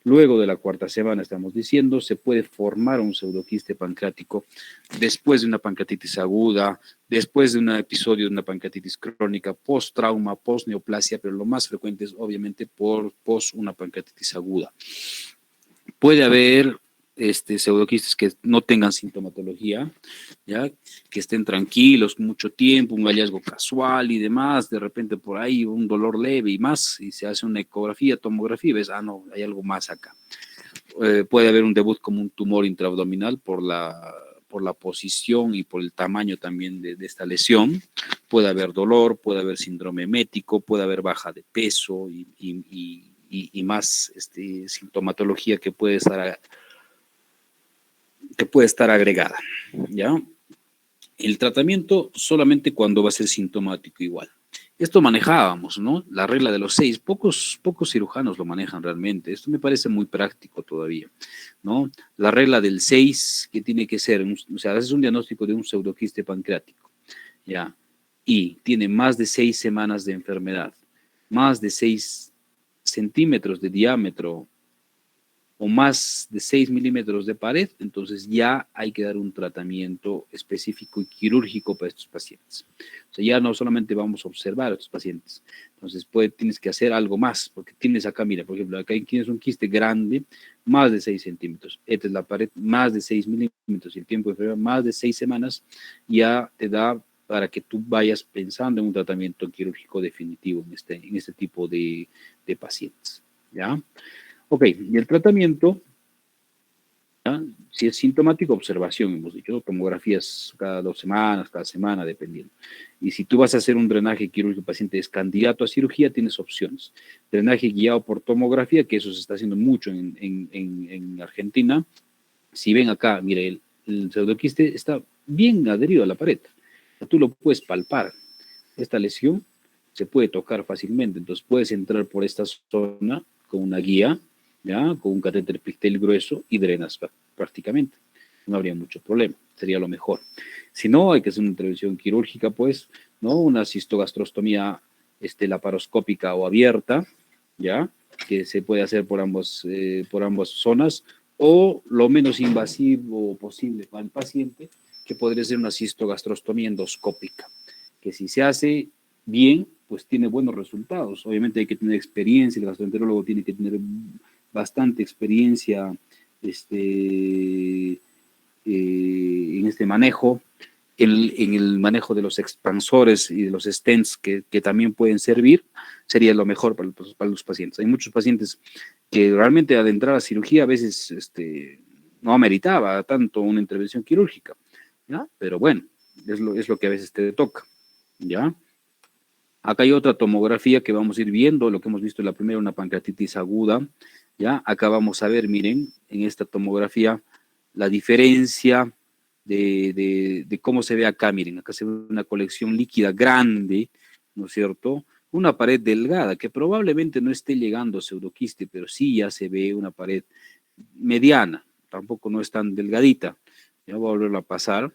[SPEAKER 1] Luego de la 4ª semana, estamos diciendo, se puede formar un pseudoquiste pancreático después de una pancreatitis aguda, después de un episodio de una pancreatitis crónica, post-trauma, post-neoplasia, pero lo más frecuente es obviamente post una pancreatitis aguda. Puede haber pseudoquistes que no tengan sintomatología, ¿ya? Que estén tranquilos mucho tiempo, un hallazgo casual y demás, de repente por ahí un dolor leve y más, y se hace una ecografía, tomografía, y ves, no, hay algo más acá. Puede haber un debut como un tumor intraabdominal por la posición y por el tamaño también de esta lesión. Puede haber dolor, puede haber síndrome hemético, puede haber baja de peso y más sintomatología que puede estar agregada, ¿ya? El tratamiento solamente cuando va a ser sintomático igual. Esto manejábamos, ¿no? La regla de los 6. Pocos cirujanos lo manejan realmente. Esto me parece muy práctico todavía, ¿no? La regla del 6, que tiene que ser, o sea, haces un diagnóstico de un pseudoquiste pancreático, ¿ya? Y tiene más de 6 semanas de enfermedad, más de 6 centímetros de diámetro o más de 6 milímetros de pared, entonces ya hay que dar un tratamiento específico y quirúrgico para estos pacientes. O sea, ya no solamente vamos a observar a estos pacientes, entonces tienes que hacer algo más, porque tienes acá, mira, por ejemplo, acá tienes un quiste grande, más de 6 centímetros, esta es la pared, más de 6 milímetros, y el tiempo de enfermedad, más de 6 semanas, ya te da para que tú vayas pensando en un tratamiento quirúrgico definitivo en este tipo de pacientes, ¿ya? Ok, y el tratamiento, ¿ya? Si es sintomático, observación, hemos dicho, tomografías cada 2 semanas, cada semana, dependiendo. Y si tú vas a hacer un drenaje quirúrgico, el paciente es candidato a cirugía, tienes opciones. Drenaje guiado por tomografía, que eso se está haciendo mucho en Argentina. Si ven acá, mire, el pseudoquiste está bien adherido a la pared. O sea, tú lo puedes palpar. Esta lesión se puede tocar fácilmente, entonces puedes entrar por esta zona con una guía, ¿ya? Con un catéter Pictel grueso y drenas prácticamente. No habría mucho problema, sería lo mejor. Si no, hay que hacer una intervención quirúrgica, pues, ¿no? Una cistogastrostomía laparoscópica o abierta, ¿ya? Que se puede hacer por ambas zonas, o lo menos invasivo posible para el paciente, que podría ser una cistogastrostomía endoscópica, que si se hace bien, pues tiene buenos resultados. Obviamente hay que tener experiencia, el gastroenterólogo tiene que tener bastante experiencia en este manejo, en el manejo de los expansores y de los stents que también pueden servir, sería lo mejor para los pacientes. Hay muchos pacientes que realmente al entrar a cirugía a veces no ameritaba tanto una intervención quirúrgica, ¿ya? Pero bueno, es lo que a veces te toca, ¿ya? Acá hay otra tomografía que vamos a ir viendo, lo que hemos visto en la primera, una pancreatitis aguda, ¿ya? Acá vamos a ver, miren, en esta tomografía, la diferencia de cómo se ve acá, miren, acá se ve una colección líquida grande, ¿no es cierto? Una pared delgada, que probablemente no esté llegando a pseudoquiste, pero sí ya se ve una pared mediana, tampoco no es tan delgadita. Ya voy a volverlo a pasar,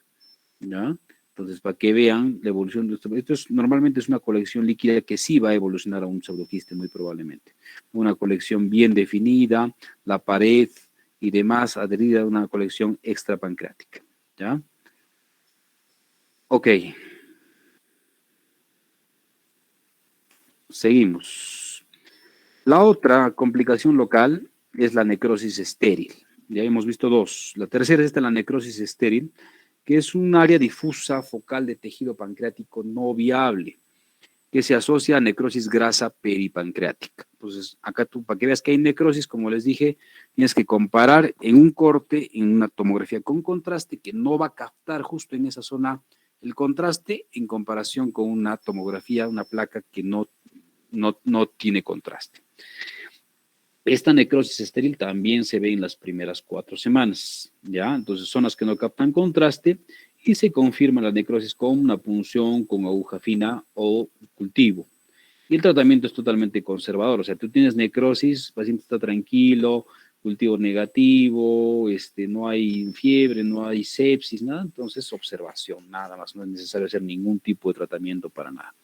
[SPEAKER 1] ¿ya? Entonces, para que vean la evolución de esto normalmente es una colección líquida que sí va a evolucionar a un pseudoquiste, muy probablemente. Una colección bien definida, la pared y demás adherida a una colección extrapancreática, ¿ya? Ok. Seguimos. La otra complicación local es la necrosis estéril. Ya hemos visto dos. La tercera es la necrosis estéril, que es un área difusa focal de tejido pancreático no viable, que se asocia a necrosis grasa peripancreática. Entonces, acá tú, para que veas que hay necrosis, como les dije, tienes que comparar en un corte, en una tomografía con contraste, que no va a captar justo en esa zona el contraste, en comparación con una tomografía, una placa que no tiene contraste. Esta necrosis estéril también se ve en las primeras 4 semanas, ¿ya? Entonces, zonas que no captan contraste y se confirma la necrosis con una punción, con aguja fina o cultivo. Y el tratamiento es totalmente conservador, o sea, tú tienes necrosis, el paciente está tranquilo, cultivo negativo, no hay fiebre, no hay sepsis, nada, entonces observación, nada más, no es necesario hacer ningún tipo de tratamiento para nada.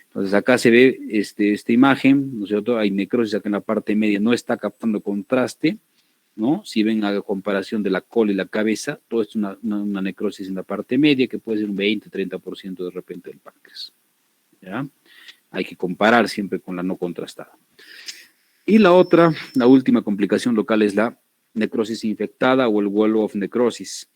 [SPEAKER 1] Entonces acá se ve esta imagen, ¿no es cierto? Hay necrosis acá en la parte media, no está captando contraste, ¿no? Si ven a comparación de la cola y la cabeza, todo es una necrosis en la parte media que puede ser un 20-30% de repente del páncreas, ¿ya? Hay que comparar siempre con la no contrastada. Y la última complicación local es la necrosis infectada o el wall of necrosis,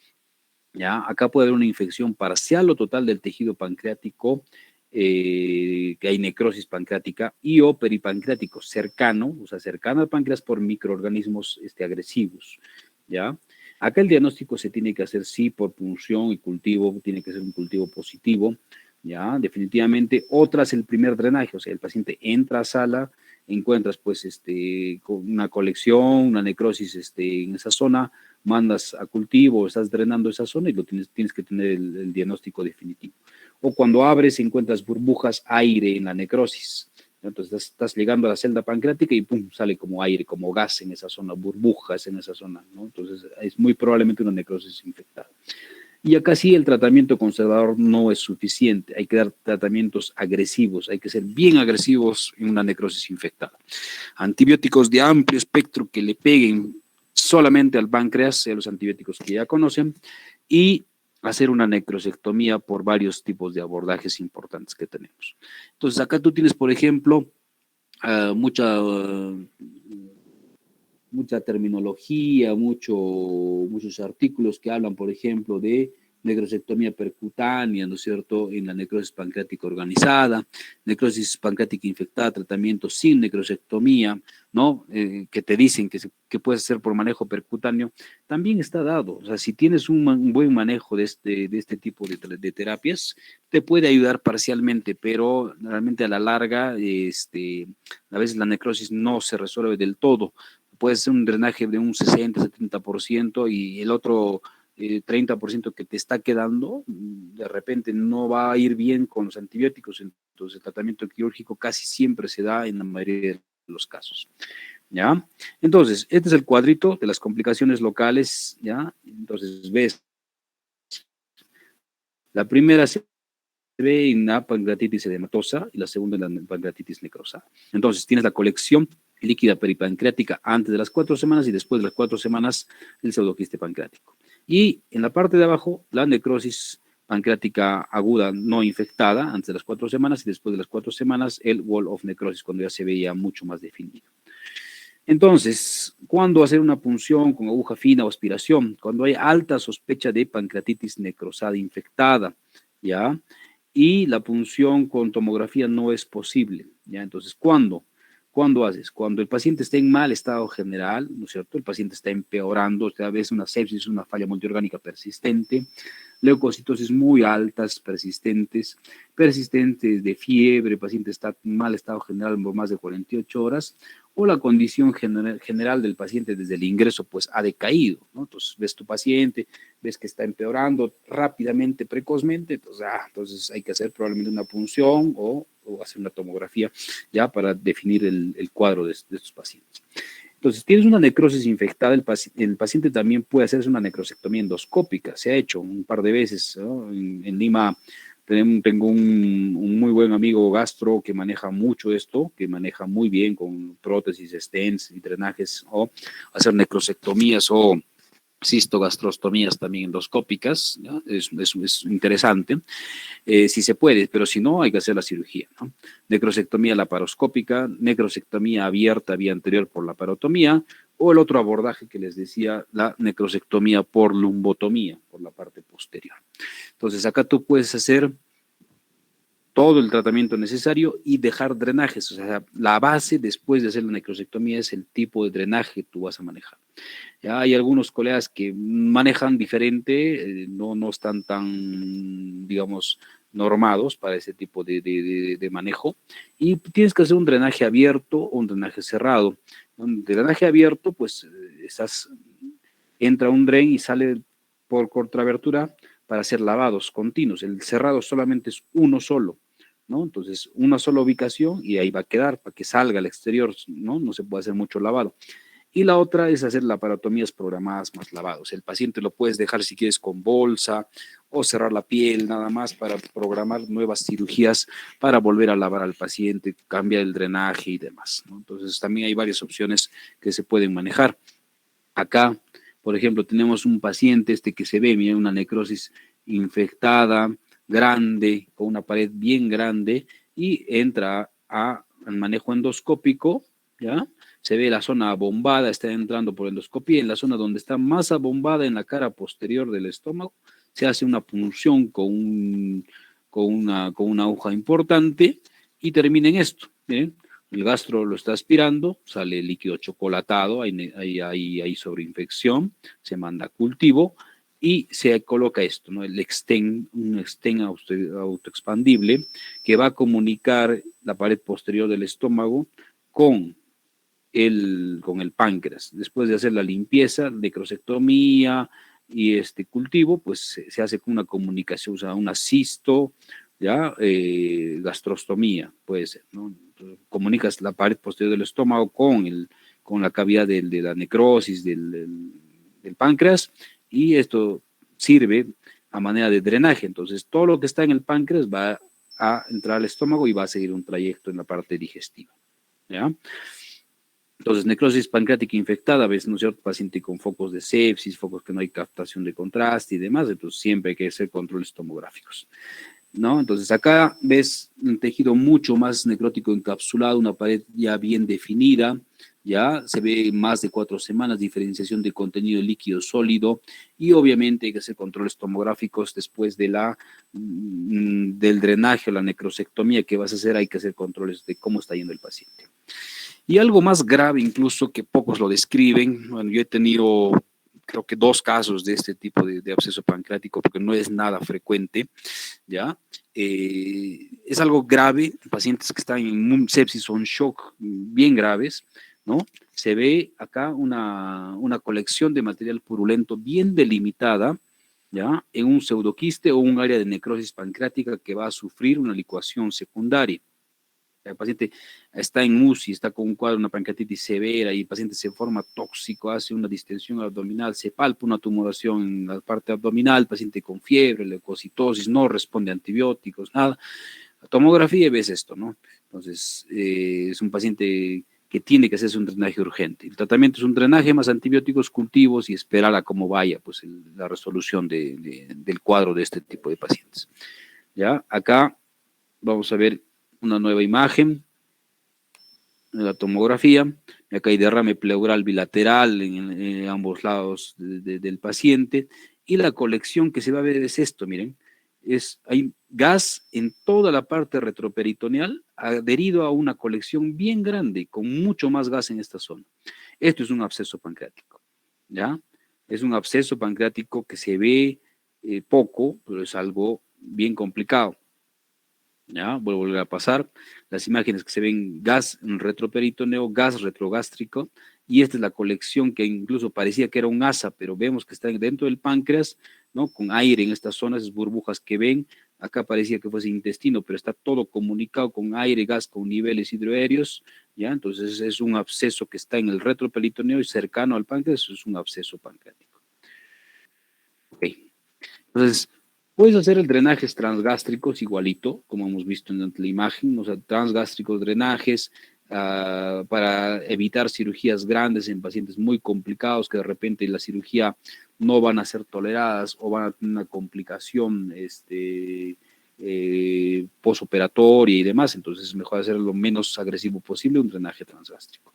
[SPEAKER 1] ¿ya? Acá puede haber una infección parcial o total del tejido pancreático, que hay necrosis pancreática y o peripancreático cercano, o sea, cercano al páncreas por microorganismos agresivos, ¿ya? Acá el diagnóstico se tiene que hacer sí por punción y cultivo, tiene que ser un cultivo positivo, ¿ya? Definitivamente. Otras, el primer drenaje, o sea, el paciente entra a sala, encuentras pues con una colección, una necrosis en esa zona, mandas a cultivo, estás drenando esa zona y tienes que tener el diagnóstico definitivo. O cuando abres encuentras burbujas, aire en la necrosis. Entonces estás llegando a la celda pancreática y pum, sale como aire, como gas en esa zona, burbujas en esa zona, ¿no? Entonces es muy probablemente una necrosis infectada. Y acá sí el tratamiento conservador no es suficiente, hay que dar tratamientos agresivos, hay que ser bien agresivos en una necrosis infectada. Antibióticos de amplio espectro que le peguen solamente al páncreas, los antibióticos que ya conocen, y hacer una necrosectomía por varios tipos de abordajes importantes que tenemos. Entonces acá tú tienes, por ejemplo, mucha terminología, muchos artículos que hablan, por ejemplo, de necrosectomía percutánea, ¿no es cierto?, en la necrosis pancreática organizada, necrosis pancreática infectada, tratamiento sin necrosectomía, ¿no?, que te dicen que puedes hacer por manejo percutáneo, también está dado. O sea, si tienes un buen manejo de este tipo de terapias, te puede ayudar parcialmente, pero realmente a la larga, a veces la necrosis no se resuelve del todo. Puede ser un drenaje de un 60-70% y el otro 30% que te está quedando, de repente no va a ir bien con los antibióticos. Entonces el tratamiento quirúrgico casi siempre se da en la mayoría de los casos, ¿ya? Entonces, este es el cuadrito de las complicaciones locales, ¿ya? Entonces ves, la primera se ve en la pancreatitis edematosa y la segunda en la pancreatitis necrosada. Entonces, tienes la colección líquida peripancreática antes de las 4 semanas y después de las 4 semanas el pseudoquiste pancreático. Y en la parte de abajo, la necrosis pancreática aguda no infectada antes de las 4 semanas y después de las 4 semanas el wall of necrosis, cuando ya se veía mucho más definido. Entonces, ¿cuándo hacer una punción con aguja fina o aspiración? Cuando hay alta sospecha de pancreatitis necrosada infectada, ¿ya? Y la punción con tomografía no es posible, ¿ya? Entonces, ¿cuándo? ¿Cuándo haces? Cuando el paciente está en mal estado general, ¿no es cierto? El paciente está empeorando, a veces una sepsis, una falla multiorgánica persistente, leucocitosis muy altas, persistentes de fiebre, el paciente está en mal estado general por más de 48 horas, o la condición general del paciente desde el ingreso pues ha decaído, ¿no? Entonces ves tu paciente, ves que está empeorando rápidamente, precozmente, entonces hay que hacer probablemente una punción o hacer una tomografía ya para definir el cuadro de estos pacientes. Entonces, tienes una necrosis infectada, el paciente también puede hacerse una necrosectomía endoscópica, se ha hecho un par de veces, ¿no? En Lima tengo un muy buen amigo gastro que maneja mucho esto, que maneja muy bien con prótesis, stents y drenajes, o hacer necrosectomías o cistogastrostomías también endoscópicas, ¿no? Es interesante, si se puede, pero si no, hay que hacer la cirugía, ¿no? Necrosectomía laparoscópica, necrosectomía abierta vía anterior por laparotomía, o el otro abordaje que les decía, la necrosectomía por lumbotomía, por la parte posterior. Entonces, acá tú puedes hacer todo el tratamiento necesario y dejar drenajes. O sea, la base después de hacer la necrosectomía es el tipo de drenaje que tú vas a manejar. Ya hay algunos colegas que manejan diferente, no están tan, digamos, normados para ese tipo de manejo, y tienes que hacer un drenaje abierto o un drenaje cerrado. Un drenaje abierto, pues entra un dren y sale por contraabertura para hacer lavados continuos. El cerrado solamente es uno solo, ¿no? Entonces, una sola ubicación y ahí va a quedar para que salga al exterior, ¿no? No se puede hacer mucho lavado. Y la otra es hacer laparotomías programadas más lavados. El paciente lo puedes dejar si quieres con bolsa o cerrar la piel nada más para programar nuevas cirugías para volver a lavar al paciente, cambiar el drenaje y demás, ¿no? Entonces también hay varias opciones que se pueden manejar. Acá, por ejemplo, tenemos un paciente que se ve, mira, una necrosis infectada, grande, con una pared bien grande y entra al manejo endoscópico, ¿ya? Se ve la zona abombada, está entrando por endoscopía, en la zona donde está más abombada en la cara posterior del estómago, se hace una punción con una aguja importante y termina en esto, ¿miren? El gastro lo está aspirando, sale líquido chocolatado, hay sobreinfección, se manda a cultivo y se coloca esto, ¿no? Un stent autoexpandible que va a comunicar la pared posterior del estómago con el páncreas. Después de hacer la limpieza, necrosectomía y este cultivo, pues se hace con una comunicación, o sea, una cisto, ¿ya? Gastrostomía, puede ser, ¿no? Entonces, comunicas la pared posterior del estómago con la cavidad de la necrosis del páncreas y esto sirve a manera de drenaje. Entonces, todo lo que está en el páncreas va a entrar al estómago y va a seguir un trayecto en la parte digestiva, ¿ya? Entonces, necrosis pancreática infectada, ves, ¿no es cierto? Paciente con focos de sepsis, focos que no hay captación de contraste y demás, entonces siempre hay que hacer controles tomográficos, ¿no? Entonces, acá ves un tejido mucho más necrótico encapsulado, una pared ya bien definida, ya se ve más de 4 semanas, diferenciación de contenido líquido sólido y obviamente hay que hacer controles tomográficos después del drenaje o la necrosectomía que vas a hacer, hay que hacer controles de cómo está yendo el paciente. Y algo más grave incluso que pocos lo describen, bueno, yo he tenido creo que 2 casos de este tipo de absceso pancreático porque no es nada frecuente, ¿ya? Es algo grave, pacientes que están en un sepsis o un shock bien graves, ¿no? Se ve acá una colección de material purulento bien delimitada, ¿ya? En un pseudoquiste o un área de necrosis pancreática que va a sufrir una licuación secundaria. El paciente está en UCI, está con un cuadro, una pancreatitis severa y el paciente se forma tóxico, hace una distensión abdominal, se palpa una tumoración en la parte abdominal, el paciente con fiebre, leucocitosis, no responde a antibióticos, nada. La tomografía ves esto, ¿no? Entonces, es un paciente que tiene que hacerse un drenaje urgente. El tratamiento es un drenaje más antibióticos, cultivos y esperar a cómo vaya pues, la resolución del cuadro de este tipo de pacientes. ¿Ya? Acá vamos a ver una nueva imagen de la tomografía. Acá hay derrame pleural bilateral en ambos lados del paciente. Y la colección que se va a ver es esto, miren. Hay gas en toda la parte retroperitoneal adherido a una colección bien grande, con mucho más gas en esta zona. Esto es un absceso pancreático, ¿ya? Es un absceso pancreático que se ve poco, pero es algo bien complicado. ¿Ya? Voy a volver a pasar las imágenes que se ven gas en retroperitoneo, gas retrogástrico, y esta es la colección que incluso parecía que era un asa, pero vemos que está dentro del páncreas, ¿no? Con aire en estas zonas, esas burbujas que ven, acá parecía que fuese intestino, pero está todo comunicado con aire, gas, con niveles hidroaéreos, ¿ya? Entonces es un absceso que está en el retroperitoneo y cercano al páncreas, es un absceso pancreático. Ok. Entonces, puedes hacer el drenajes transgástricos igualito, como hemos visto en la imagen, o sea, transgástricos drenajes para evitar cirugías grandes en pacientes muy complicados que de repente la cirugía no van a ser toleradas o van a tener una complicación posoperatoria y demás, entonces es mejor hacer lo menos agresivo posible un drenaje transgástrico.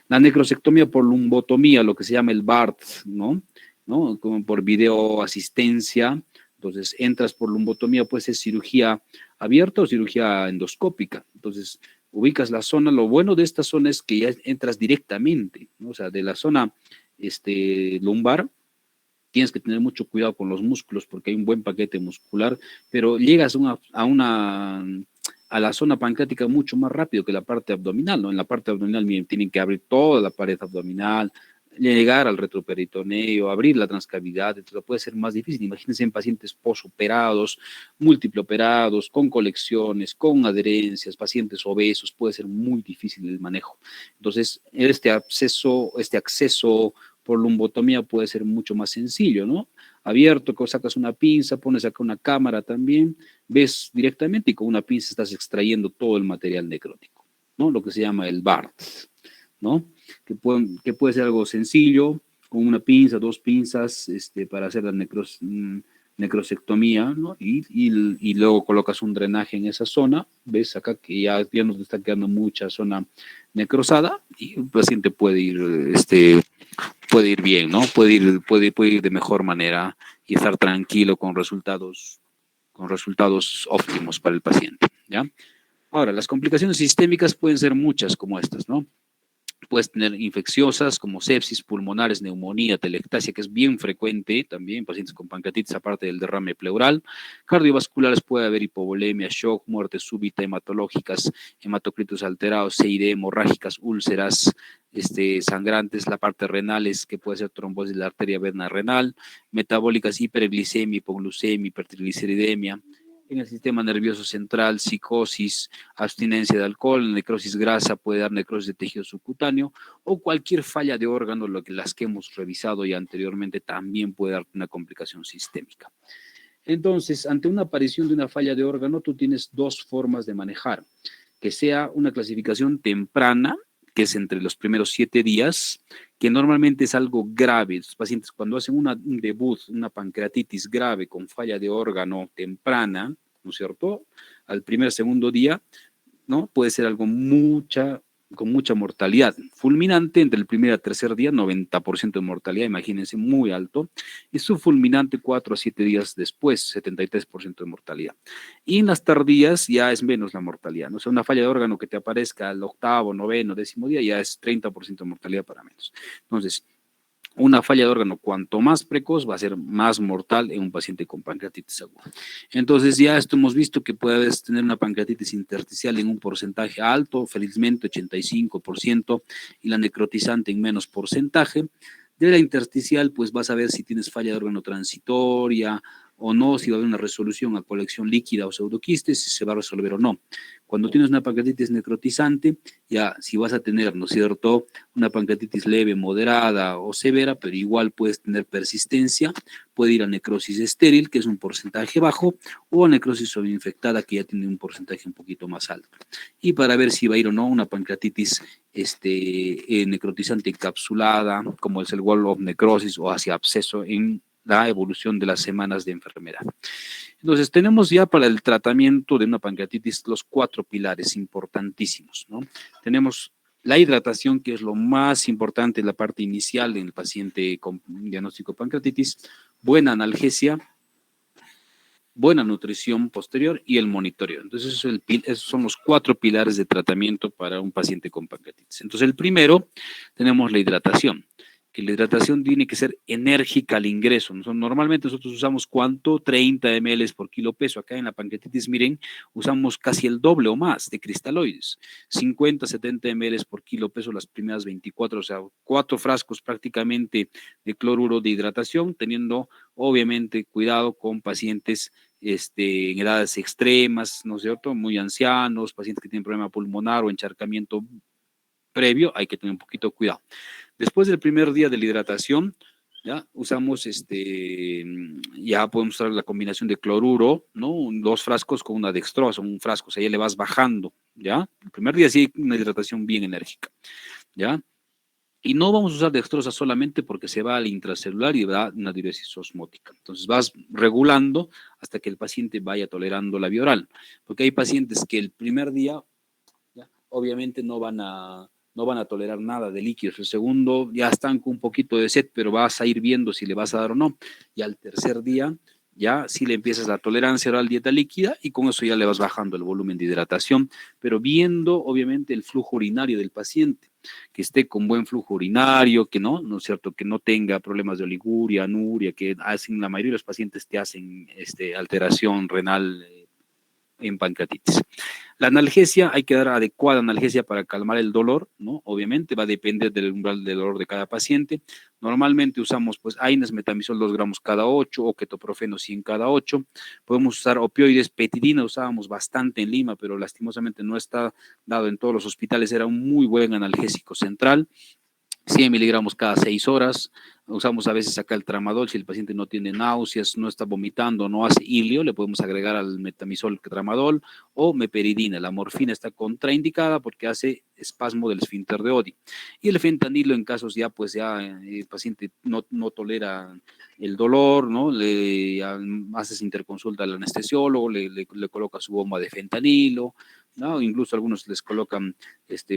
[SPEAKER 1] La necrosectomía por lumbotomía, lo que se llama el BART, ¿no? Como por videoasistencia, entonces entras por lumbotomía, pues es cirugía abierta o cirugía endoscópica, entonces ubicas la zona, lo bueno de esta zona es que ya entras directamente, ¿no? O sea, de la zona lumbar, tienes que tener mucho cuidado con los músculos porque hay un buen paquete muscular, pero llegas a la zona pancreática mucho más rápido que la parte abdominal, ¿no? En la parte abdominal miren, tienen que abrir toda la pared abdominal, llegar al retroperitoneo, abrir la transcavidad, entonces puede ser más difícil. Imagínense en pacientes posoperados, múltiple operados, con colecciones, con adherencias, pacientes obesos, puede ser muy difícil el manejo. Entonces, este acceso por lumbotomía puede ser mucho más sencillo, ¿no? Abierto, sacas una pinza, pones acá una cámara también, ves directamente y con una pinza estás extrayendo todo el material necrótico, ¿no? Lo que se llama el BART, ¿no? Que puede ser algo sencillo, con una pinza, dos pinzas, para hacer la necrosectomía, ¿no? Y luego colocas un drenaje en esa zona, ves acá que ya nos está quedando mucha zona necrosada y el paciente puede ir bien, ¿no? Puede ir de mejor manera y estar tranquilo con resultados óptimos para el paciente, ¿ya? Ahora, las complicaciones sistémicas pueden ser muchas como estas, ¿no? Puedes tener infecciosas como sepsis, pulmonares, neumonía, telectasia, que es bien frecuente también en pacientes con pancreatitis, aparte del derrame pleural. Cardiovasculares puede haber hipovolemia, shock, muerte súbita, hematológicas, hematocritos alterados, CID, hemorrágicas, úlceras, sangrantes. La parte renal es que puede ser trombosis de la arteria vena renal, metabólicas, hiperglicemia, hipoglucemia, hipertrigliceridemia. En el sistema nervioso central, psicosis, abstinencia de alcohol, necrosis grasa, puede dar necrosis de tejido subcutáneo o cualquier falla de órgano, las que hemos revisado ya anteriormente, también puede dar una complicación sistémica. Entonces, ante una aparición de una falla de órgano, tú tienes dos formas de manejar, que sea una clasificación temprana, que es entre los primeros 7 días, que normalmente es algo grave. Los pacientes cuando hacen un debut, una pancreatitis grave con falla de órgano temprana, ¿no es cierto? Al primer, segundo día, ¿no? Puede ser algo con mucha mortalidad. Fulminante entre el primer y el tercer día, 90% de mortalidad, imagínense, muy alto. Y subfulminante 4 a 7 días después, 73% de mortalidad. Y en las tardías ya es menos la mortalidad, ¿no? O sea, una falla de órgano que te aparezca al octavo, noveno, décimo día, ya es 30% de mortalidad para menos. Entonces, una falla de órgano, cuanto más precoz, va a ser más mortal en un paciente con pancreatitis aguda. Entonces, ya esto hemos visto que puedes tener una pancreatitis intersticial en un porcentaje alto, felizmente 85%, y la necrotizante en menos porcentaje. De la intersticial, pues vas a ver si tienes falla de órgano transitoria o no, si va a haber una resolución a colección líquida o pseudoquistes, si se va a resolver o no. Cuando tienes una pancreatitis necrotizante, ya si vas a tener, ¿no es cierto?, una pancreatitis leve, moderada o severa, pero igual puedes tener persistencia, puede ir a necrosis estéril, que es un porcentaje bajo, o a necrosis sobreinfectada, que ya tiene un porcentaje un poquito más alto. Y para ver si va a ir o no una pancreatitis necrotizante encapsulada, como es el wall of necrosis o hacia absceso en la evolución de las semanas de enfermedad. Entonces, tenemos ya para el tratamiento de una pancreatitis los 4 pilares importantísimos, ¿no? Tenemos la hidratación, que es lo más importante en la parte inicial del paciente con diagnóstico de pancreatitis, buena analgesia, buena nutrición posterior y el monitoreo. Entonces, esos son los 4 pilares de tratamiento para un paciente con pancreatitis. Entonces, el primero, tenemos la hidratación, que la hidratación tiene que ser enérgica al ingreso. Normalmente nosotros usamos ¿cuánto? 30 ml por kilo peso. Acá en la pancreatitis, miren, usamos casi el doble o más de cristaloides. 50, 70 ml por kilo peso las primeras 24, o sea, 4 frascos prácticamente de cloruro de hidratación, teniendo obviamente cuidado con pacientes en edades extremas, ¿no es cierto? Muy ancianos, pacientes que tienen problema pulmonar o encharcamiento previo, hay que tener un poquito de cuidado. Después del primer día de la hidratación, ya usamos ya podemos usar la combinación de cloruro, ¿no? 2 frascos con una dextrosa, un frasco, o sea, ya le vas bajando, ¿ya? El primer día sí, una hidratación bien enérgica, ¿ya? Y no vamos a usar dextrosa solamente porque se va al intracelular y da una diuresis osmótica. Entonces vas regulando hasta que el paciente vaya tolerando la vía oral. Porque hay pacientes que el primer día, ¿ya?, obviamente no van a tolerar nada de líquidos. El segundo ya están con un poquito de sed, pero vas a ir viendo si le vas a dar o no. Y al tercer día ya sí le empiezas la tolerancia oral, dieta líquida, y con eso ya le vas bajando el volumen de hidratación, pero viendo obviamente el flujo urinario del paciente, que esté con buen flujo urinario, que no es cierto, que no tenga problemas de oliguria, anuria, que hacen, la mayoría de los pacientes te hacen alteración renal en pancreatitis. La analgesia, hay que dar adecuada analgesia para calmar el dolor, ¿no? Obviamente va a depender del umbral de dolor de cada paciente. Normalmente usamos pues AINES, metamizol 2 gramos cada 8 o ketoprofeno 100 cada 8. Podemos usar opioides, petidina usábamos bastante en Lima, pero lastimosamente no está dado en todos los hospitales. Era un muy buen analgésico central. 100 miligramos cada 6 horas. Usamos a veces acá el tramadol, si el paciente no tiene náuseas, no está vomitando, no hace ilio, le podemos agregar al metamizol tramadol o meperidina. La morfina está contraindicada porque hace espasmo del esfínter de Oddi. Y el fentanilo en casos ya, pues ya el paciente no tolera el dolor, ¿no? Le haces interconsulta al anestesiólogo, le coloca su bomba de fentanilo, ¿no? Incluso algunos les colocan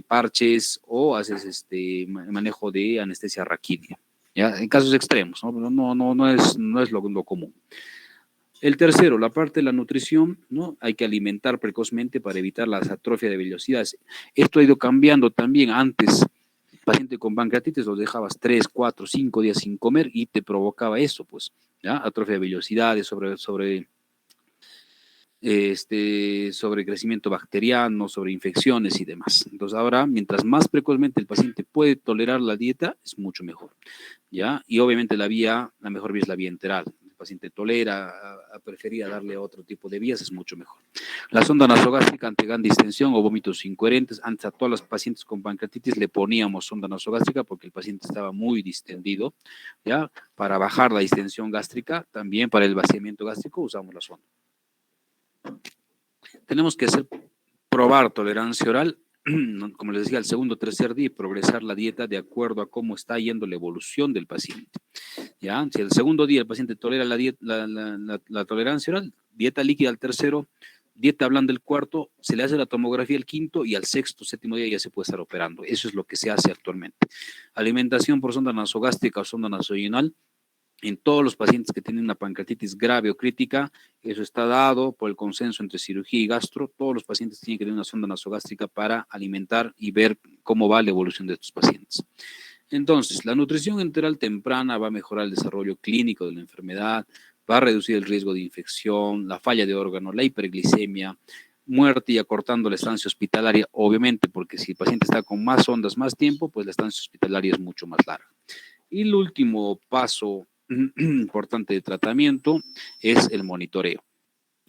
[SPEAKER 1] parches o haces manejo de anestesia raquídea, ¿ya? En casos extremos, no es lo común. El tercero, la parte de la nutrición, ¿no? Hay que alimentar precozmente para evitar la atrofia de velocidades. Esto ha ido cambiando también. Antes, el paciente con pancreatitis lo dejabas 3, 4, 5 días sin comer y te provocaba eso, pues, ¿ya? Atrofia de velocidades, sobre crecimiento bacteriano, sobre infecciones y demás. Entonces ahora, mientras más precozmente el paciente puede tolerar la dieta, es mucho mejor, ¿ya? Y obviamente la mejor vía es la vía enteral. El paciente tolera, prefería darle otro tipo de vías, es mucho mejor. La sonda nasogástrica ante gran distensión o vómitos incoherentes. Antes a todos los pacientes con pancreatitis le poníamos sonda nasogástrica porque el paciente estaba muy distendido, ¿ya? Para bajar la distensión gástrica, también para el vaciamiento gástrico usamos la sonda. Tenemos que probar tolerancia oral, como les decía, al segundo o tercer día y progresar la dieta de acuerdo a cómo está yendo la evolución del paciente. ¿Ya? Si el segundo día el paciente tolera la tolerancia oral, dieta líquida al tercero, dieta blanda el cuarto, se le hace la tomografía el quinto y al sexto, séptimo día ya se puede estar operando. Eso es lo que se hace actualmente. Alimentación por sonda nasogástrica o sonda nasoinal. En todos los pacientes que tienen una pancreatitis grave o crítica, eso está dado por el consenso entre cirugía y gastro. Todos los pacientes tienen que tener una sonda nasogástrica para alimentar y ver cómo va la evolución de estos pacientes. Entonces, la nutrición enteral temprana va a mejorar el desarrollo clínico de la enfermedad, va a reducir el riesgo de infección, la falla de órgano, la hiperglicemia, muerte y acortando la estancia hospitalaria, obviamente, porque si el paciente está con más sondas más tiempo, pues la estancia hospitalaria es mucho más larga. Y el último paso importante de tratamiento es el monitoreo.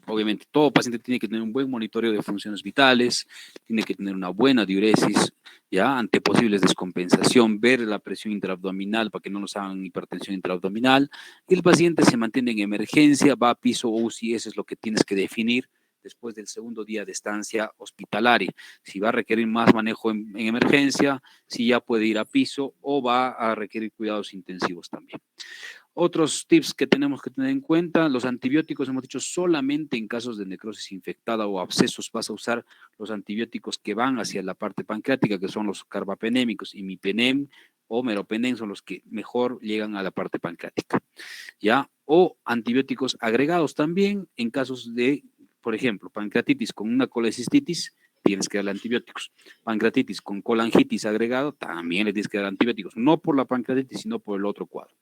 [SPEAKER 1] Obviamente, todo paciente tiene que tener un buen monitoreo de funciones vitales, tiene que tener una buena diuresis, ya, ante posibles descompensación, ver la presión intraabdominal para que no nos hagan hipertensión intraabdominal. Y el paciente se mantiene en emergencia, va a piso o UCI, eso es lo que tienes que definir después del segundo día de estancia hospitalaria. Si va a requerir más manejo en emergencia, si ya puede ir a piso o va a requerir cuidados intensivos también. Otros tips que tenemos que tener en cuenta, los antibióticos, hemos dicho, solamente en casos de necrosis infectada o abscesos vas a usar los antibióticos que van hacia la parte pancreática, que son los carbapenémicos, imipenem o meropenem, son los que mejor llegan a la parte pancreática, ¿ya? O antibióticos agregados también en casos de, por ejemplo, pancreatitis con una colecistitis, tienes que darle antibióticos. Pancreatitis con colangitis agregado, también le tienes que dar antibióticos, no por la pancreatitis, sino por el otro cuadro.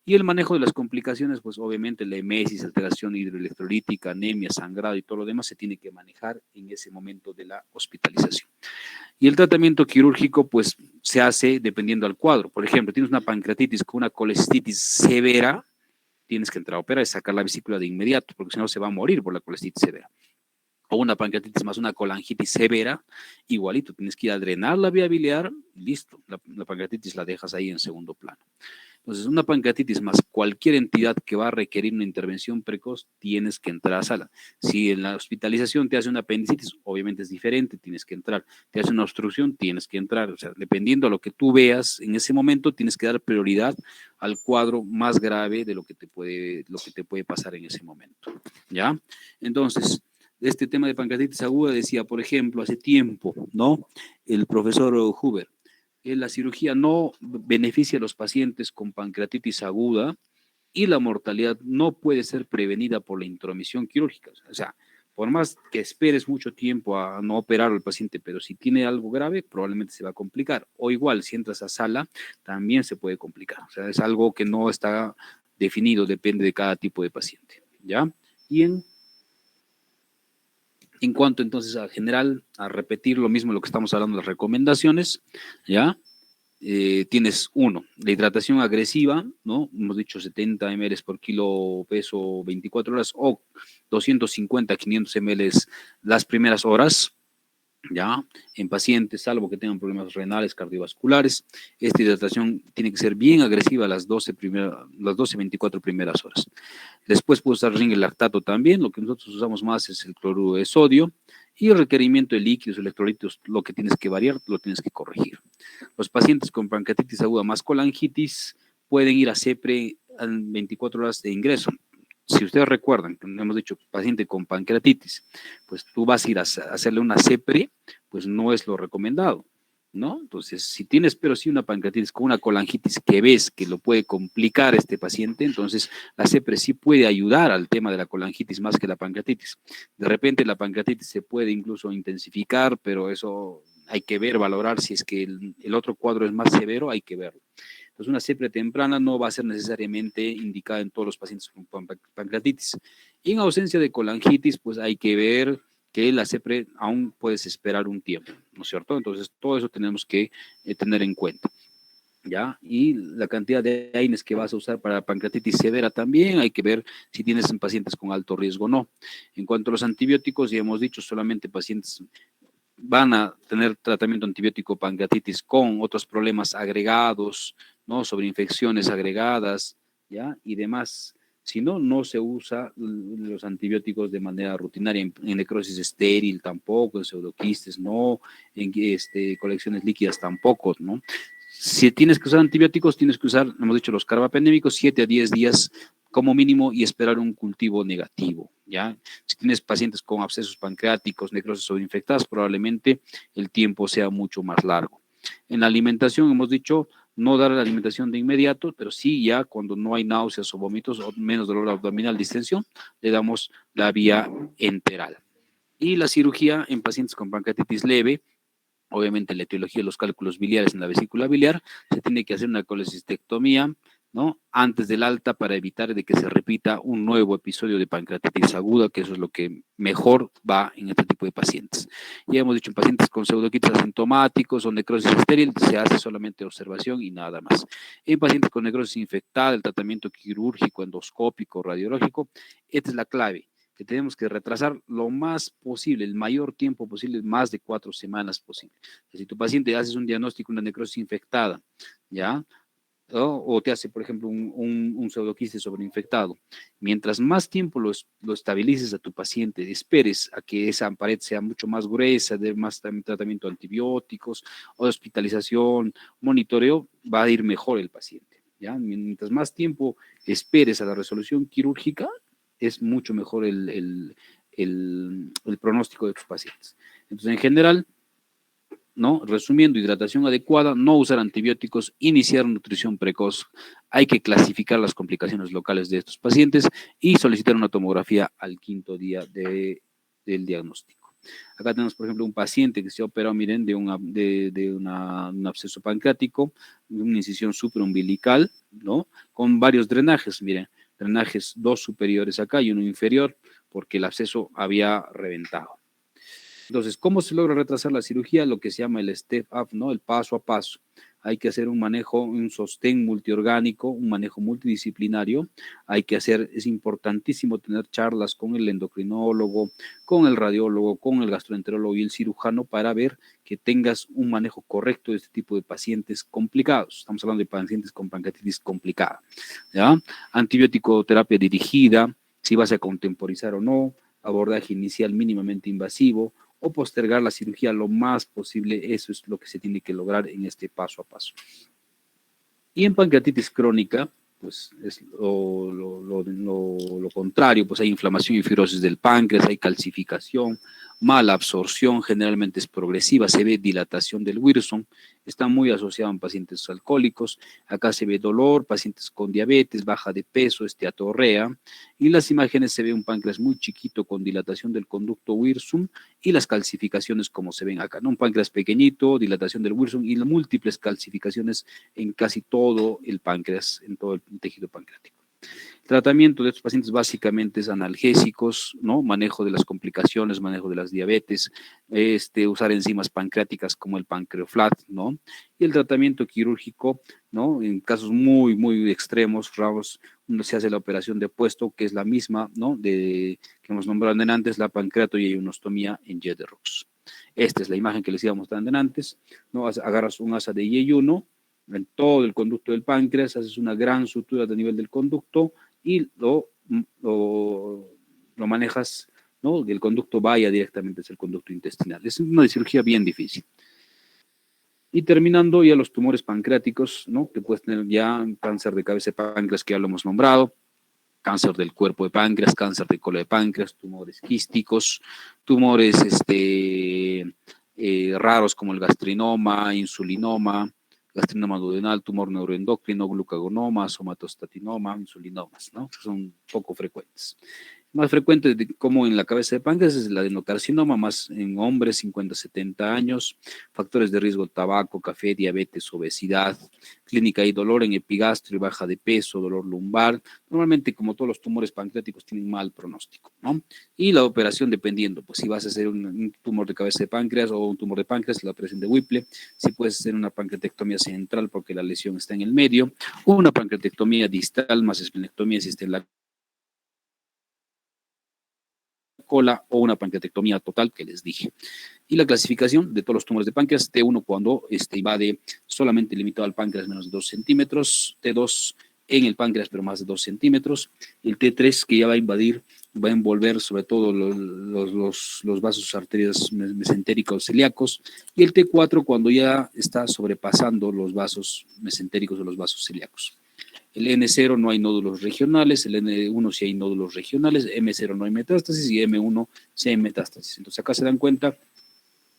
[SPEAKER 1] Y el manejo de las complicaciones, pues obviamente la emesis, alteración hidroelectrolítica, anemia, sangrado y todo lo demás se tiene que manejar en ese momento de la hospitalización. Y el tratamiento quirúrgico, pues se hace dependiendo al cuadro. Por ejemplo, tienes una pancreatitis con una colecistitis severa, tienes que entrar a operar y sacar la vesícula de inmediato, porque si no se va a morir por la colecistitis severa. O una pancreatitis más una colangitis severa, igualito, tienes que ir a drenar la vía biliar, listo, la pancreatitis la dejas ahí en segundo plano. Entonces, una pancreatitis más cualquier entidad que va a requerir una intervención precoz, tienes que entrar a sala. Si en la hospitalización te hace una apendicitis, obviamente es diferente, tienes que entrar. Te hace una obstrucción, tienes que entrar. O sea, dependiendo de lo que tú veas en ese momento, tienes que dar prioridad al cuadro más grave de lo que te puede pasar en ese momento. ¿Ya? Entonces, este tema de pancreatitis aguda decía, por ejemplo, hace tiempo, ¿no? El profesor Huber, la cirugía no beneficia a los pacientes con pancreatitis aguda y la mortalidad no puede ser prevenida por la intromisión quirúrgica. O sea, por más que esperes mucho tiempo a no operar al paciente, pero si tiene algo grave, probablemente se va a complicar. O igual, si entras a sala, también se puede complicar. O sea, es algo que no está definido, depende de cada tipo de paciente. ¿Ya? Y en cuanto entonces a general, a repetir lo mismo lo que estamos hablando, las recomendaciones, ¿ya? Tienes uno, la hidratación agresiva, ¿no? Hemos dicho 70 ml por kilo peso 24 horas o 250, 500 ml las primeras horas, ¿ya? En pacientes, salvo que tengan problemas renales, cardiovasculares, esta hidratación tiene que ser bien agresiva las 12, 24 primeras horas. Después puede usar zinc y lactato también, lo que nosotros usamos más es el cloruro de sodio, y el requerimiento de líquidos, electrolitos, lo que tienes que variar, lo tienes que corregir. Los pacientes con pancreatitis aguda más colangitis pueden ir a CEPRE en 24 horas de ingreso. Si ustedes recuerdan, que hemos dicho paciente con pancreatitis, pues tú vas a ir a hacerle una CEPRE, pues no es lo recomendado, ¿no? Entonces, si tienes, pero sí una pancreatitis con una colangitis que ves que lo puede complicar este paciente, entonces la CEPRE sí puede ayudar al tema de la colangitis más que la pancreatitis. De repente la pancreatitis se puede incluso intensificar, pero eso hay que ver, valorar si es que el otro cuadro es más severo, hay que verlo. Entonces, una CEPRE temprana no va a ser necesariamente indicada en todos los pacientes con pancreatitis. Y en ausencia de colangitis, pues hay que ver que la CEPRE aún puedes esperar un tiempo, ¿no es cierto? Entonces, todo eso tenemos que tener en cuenta. ¿Ya? Y la cantidad de AINES que vas a usar para pancreatitis severa también, hay que ver si tienes en pacientes con alto riesgo o no. En cuanto a los antibióticos, ya hemos dicho, solamente pacientes van a tener tratamiento antibiótico pancreatitis con otros problemas agregados, ¿no? Sobre infecciones agregadas, ¿ya? Y demás. Si no, no se usa los antibióticos de manera rutinaria. En necrosis estéril tampoco, en pseudoquistes no, en colecciones líquidas tampoco, ¿no? Si tienes que usar antibióticos, tienes que usar, hemos dicho, los carbapendémicos 7 a 10 días como mínimo y esperar un cultivo negativo, ¿ya? Si tienes pacientes con abscesos pancreáticos, necrosis sobreinfectadas, probablemente el tiempo sea mucho más largo. En la alimentación hemos dicho no dar la alimentación de inmediato, pero sí ya cuando no hay náuseas o vómitos o menos dolor abdominal, distensión, le damos la vía enteral. Y la cirugía en pacientes con pancreatitis leve, obviamente la etiología de los cálculos biliares en la vesícula biliar, se tiene que hacer una colecistectomía, ¿no? Antes del alta para evitar de que se repita un nuevo episodio de pancreatitis aguda, que eso es lo que mejor va en este tipo de pacientes. Ya hemos dicho, en pacientes con pseudoquitis asintomáticos o necrosis estéril, se hace solamente observación y nada más. En pacientes con necrosis infectada, el tratamiento quirúrgico, endoscópico, radiológico, esta es la clave, que tenemos que retrasar lo más posible, el mayor tiempo posible, más de 4 semanas posible. Si tu paciente haces un diagnóstico de una necrosis infectada, ¿ya? O te hace, por ejemplo, un pseudoquiste sobreinfectado. Mientras más tiempo lo estabilices a tu paciente, esperes a que esa pared sea mucho más gruesa, de más tratamiento de antibióticos, hospitalización, monitoreo, va a ir mejor el paciente. ¿Ya? Mientras más tiempo esperes a la resolución quirúrgica, es mucho mejor el pronóstico de tus pacientes. Entonces, en general, ¿no? Resumiendo, hidratación adecuada, no usar antibióticos, iniciar nutrición precoz, hay que clasificar las complicaciones locales de estos pacientes y solicitar una tomografía al 5.º día del diagnóstico. Acá tenemos, por ejemplo, un paciente que se ha operado, miren, de un absceso pancreático, una incisión supraumbilical, ¿no? Con varios drenajes, miren, drenajes 2 superiores acá y uno inferior, porque el absceso había reventado. Entonces, ¿cómo se logra retrasar la cirugía? Lo que se llama el step up, ¿no? El paso a paso. hay que hacer un manejo, un sostén multiorgánico, un manejo multidisciplinario, es importantísimo tener charlas con el endocrinólogo, con el radiólogo, con el gastroenterólogo y el cirujano para ver que tengas un manejo correcto de este tipo de pacientes complicados. Estamos hablando de pacientes con pancreatitis complicada, ¿ya? Antibiótico terapia dirigida, si vas a contemporizar o no, abordaje inicial mínimamente invasivo, o postergar la cirugía lo más posible. Eso es lo que se tiene que lograr en este paso a paso. Y en pancreatitis crónica, pues es lo contrario, pues hay inflamación y fibrosis del páncreas, hay calcificación, mala absorción, generalmente es progresiva, se ve dilatación del Wilson, está muy asociado en pacientes alcohólicos, acá se ve dolor, pacientes con diabetes, baja de peso, esteatorrea, y en las imágenes se ve un páncreas muy chiquito con dilatación del conducto Wilson y las calcificaciones como se ven acá, ¿no? Un páncreas pequeñito, dilatación del Wilson y múltiples calcificaciones en casi todo el páncreas, en todo el tejido pancreático. El tratamiento de estos pacientes básicamente es analgésicos, ¿no? Manejo de las complicaciones, manejo de las diabetes, usar enzimas pancreáticas como el pancreoflat, ¿no? Y el tratamiento quirúrgico, ¿no? En casos muy, muy extremos, raros, se hace la operación de puesto, que es la misma, ¿no? Que hemos nombrado antes, la pancreatoyeyunostomía en Jederox. Esta es la imagen que les iba mostrando antes, ¿no? Agarras un asa de yeyuno en todo el conducto del páncreas, haces una gran sutura a nivel del conducto y lo manejas, ¿no? Que el conducto vaya directamente hacia el conducto intestinal. Es una cirugía bien difícil. Y terminando ya los tumores pancreáticos, ¿no? Que puedes tener ya cáncer de cabeza de páncreas, que ya lo hemos nombrado, cáncer del cuerpo de páncreas, cáncer de cola de páncreas, tumores quísticos, tumores raros como el gastrinoma, insulinoma, gastrinoma duodenal, tumor neuroendocrino, glucagonoma, somatostatinoma, insulinomas, ¿no? Son poco frecuentes. Más frecuente como en la cabeza de páncreas es el adenocarcinoma, más en hombres 50-70 años, factores de riesgo: tabaco, café, diabetes, obesidad, clínica y dolor en epigastrio, baja de peso, dolor lumbar. Normalmente, como todos los tumores pancreáticos, tienen mal pronóstico, ¿no? Y la operación dependiendo, pues si vas a hacer un tumor de cabeza de páncreas o un tumor de páncreas, la operación de Whipple, si puedes hacer una pancreatectomía central porque la lesión está en el medio, o una pancreatectomía distal más esplenectomía si está en la cola, o una pancreatectomía total que les dije. Y la clasificación de todos los tumores de páncreas: T1 cuando invade solamente limitado al páncreas menos de 2 centímetros, T2 en el páncreas pero más de 2 centímetros, el T3 que ya va a invadir, va a envolver sobre todo los vasos arterias mesentéricos celíacos, y el T4 cuando ya está sobrepasando los vasos mesentéricos o los vasos celíacos. El N0 no hay nódulos regionales, el N1 sí hay nódulos regionales, M0 no hay metástasis y M1 sí hay metástasis. Entonces acá se dan cuenta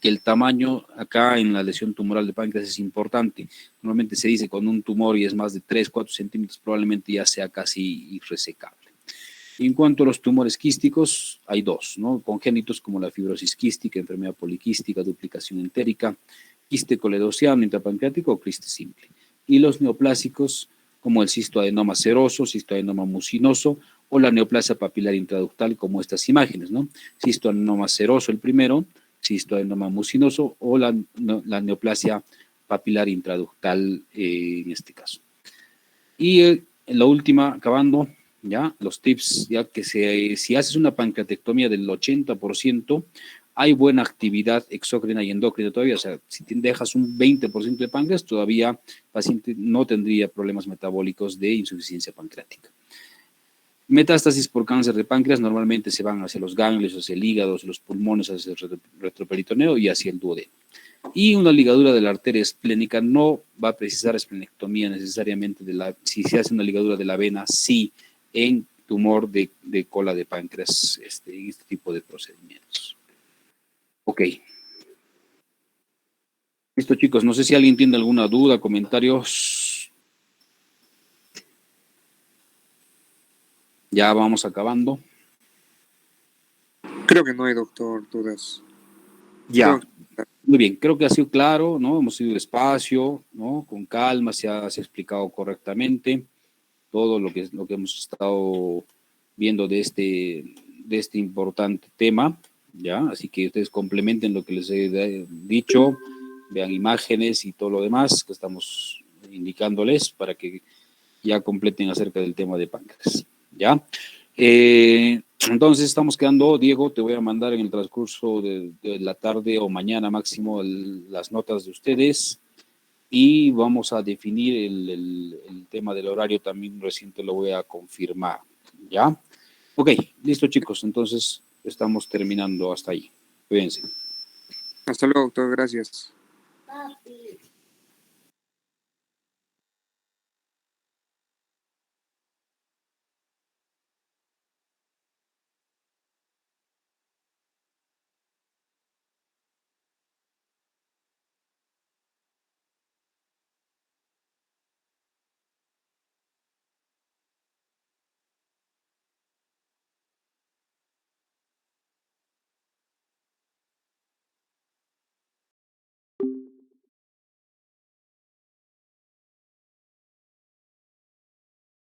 [SPEAKER 1] que el tamaño acá en la lesión tumoral de páncreas es importante. Normalmente se dice con un tumor y es más de 3-4 centímetros, probablemente ya sea casi irresecable. En cuanto a los tumores quísticos, hay dos, ¿no? Congénitos como la fibrosis quística, enfermedad poliquística, duplicación entérica, quiste coledociano intrapancreático o quiste simple. Y los neoplásicos como el cistoadenoma seroso, cistoadenoma mucinoso o la neoplasia papilar intraductal, como estas imágenes, ¿no? Cistoadenoma seroso el primero, cistoadenoma mucinoso o la neoplasia papilar intraductal en este caso. Y en la última, acabando, ya, los tips, ya que si haces una pancreatectomía del 80%, hay buena actividad exócrina y endócrina todavía. O sea, si dejas un 20% de páncreas, todavía el paciente no tendría problemas metabólicos de insuficiencia pancreática. Metástasis por cáncer de páncreas normalmente se van hacia los ganglios, hacia el hígado, hacia los pulmones, hacia el retroperitoneo y hacia el duodeno. Y una ligadura de la arteria esplénica no va a precisar esplenectomía necesariamente. Si se hace una ligadura de la vena, sí, en tumor de cola de páncreas, este tipo de procedimientos. Ok. Listo, chicos. No sé si alguien tiene alguna duda, comentarios. Ya vamos acabando.
[SPEAKER 2] Creo que no hay, doctor, dudas.
[SPEAKER 1] Ya. Muy bien, creo que ha sido claro, ¿no? Hemos ido despacio, ¿no? Con calma, se ha explicado correctamente todo lo que hemos estado viendo de este importante tema, ¿ya? Así que ustedes complementen lo que les he dicho, vean imágenes y todo lo demás que estamos indicándoles para que ya completen acerca del tema de páncreas, ¿ya? Entonces estamos quedando, Diego, te voy a mandar en el transcurso de la tarde o mañana máximo las notas de ustedes y vamos a definir el tema del horario también, recién te lo voy a confirmar, ¿ya? Ok, listo chicos, entonces estamos terminando hasta ahí. Cuídense.
[SPEAKER 2] Hasta luego, doctor. Gracias.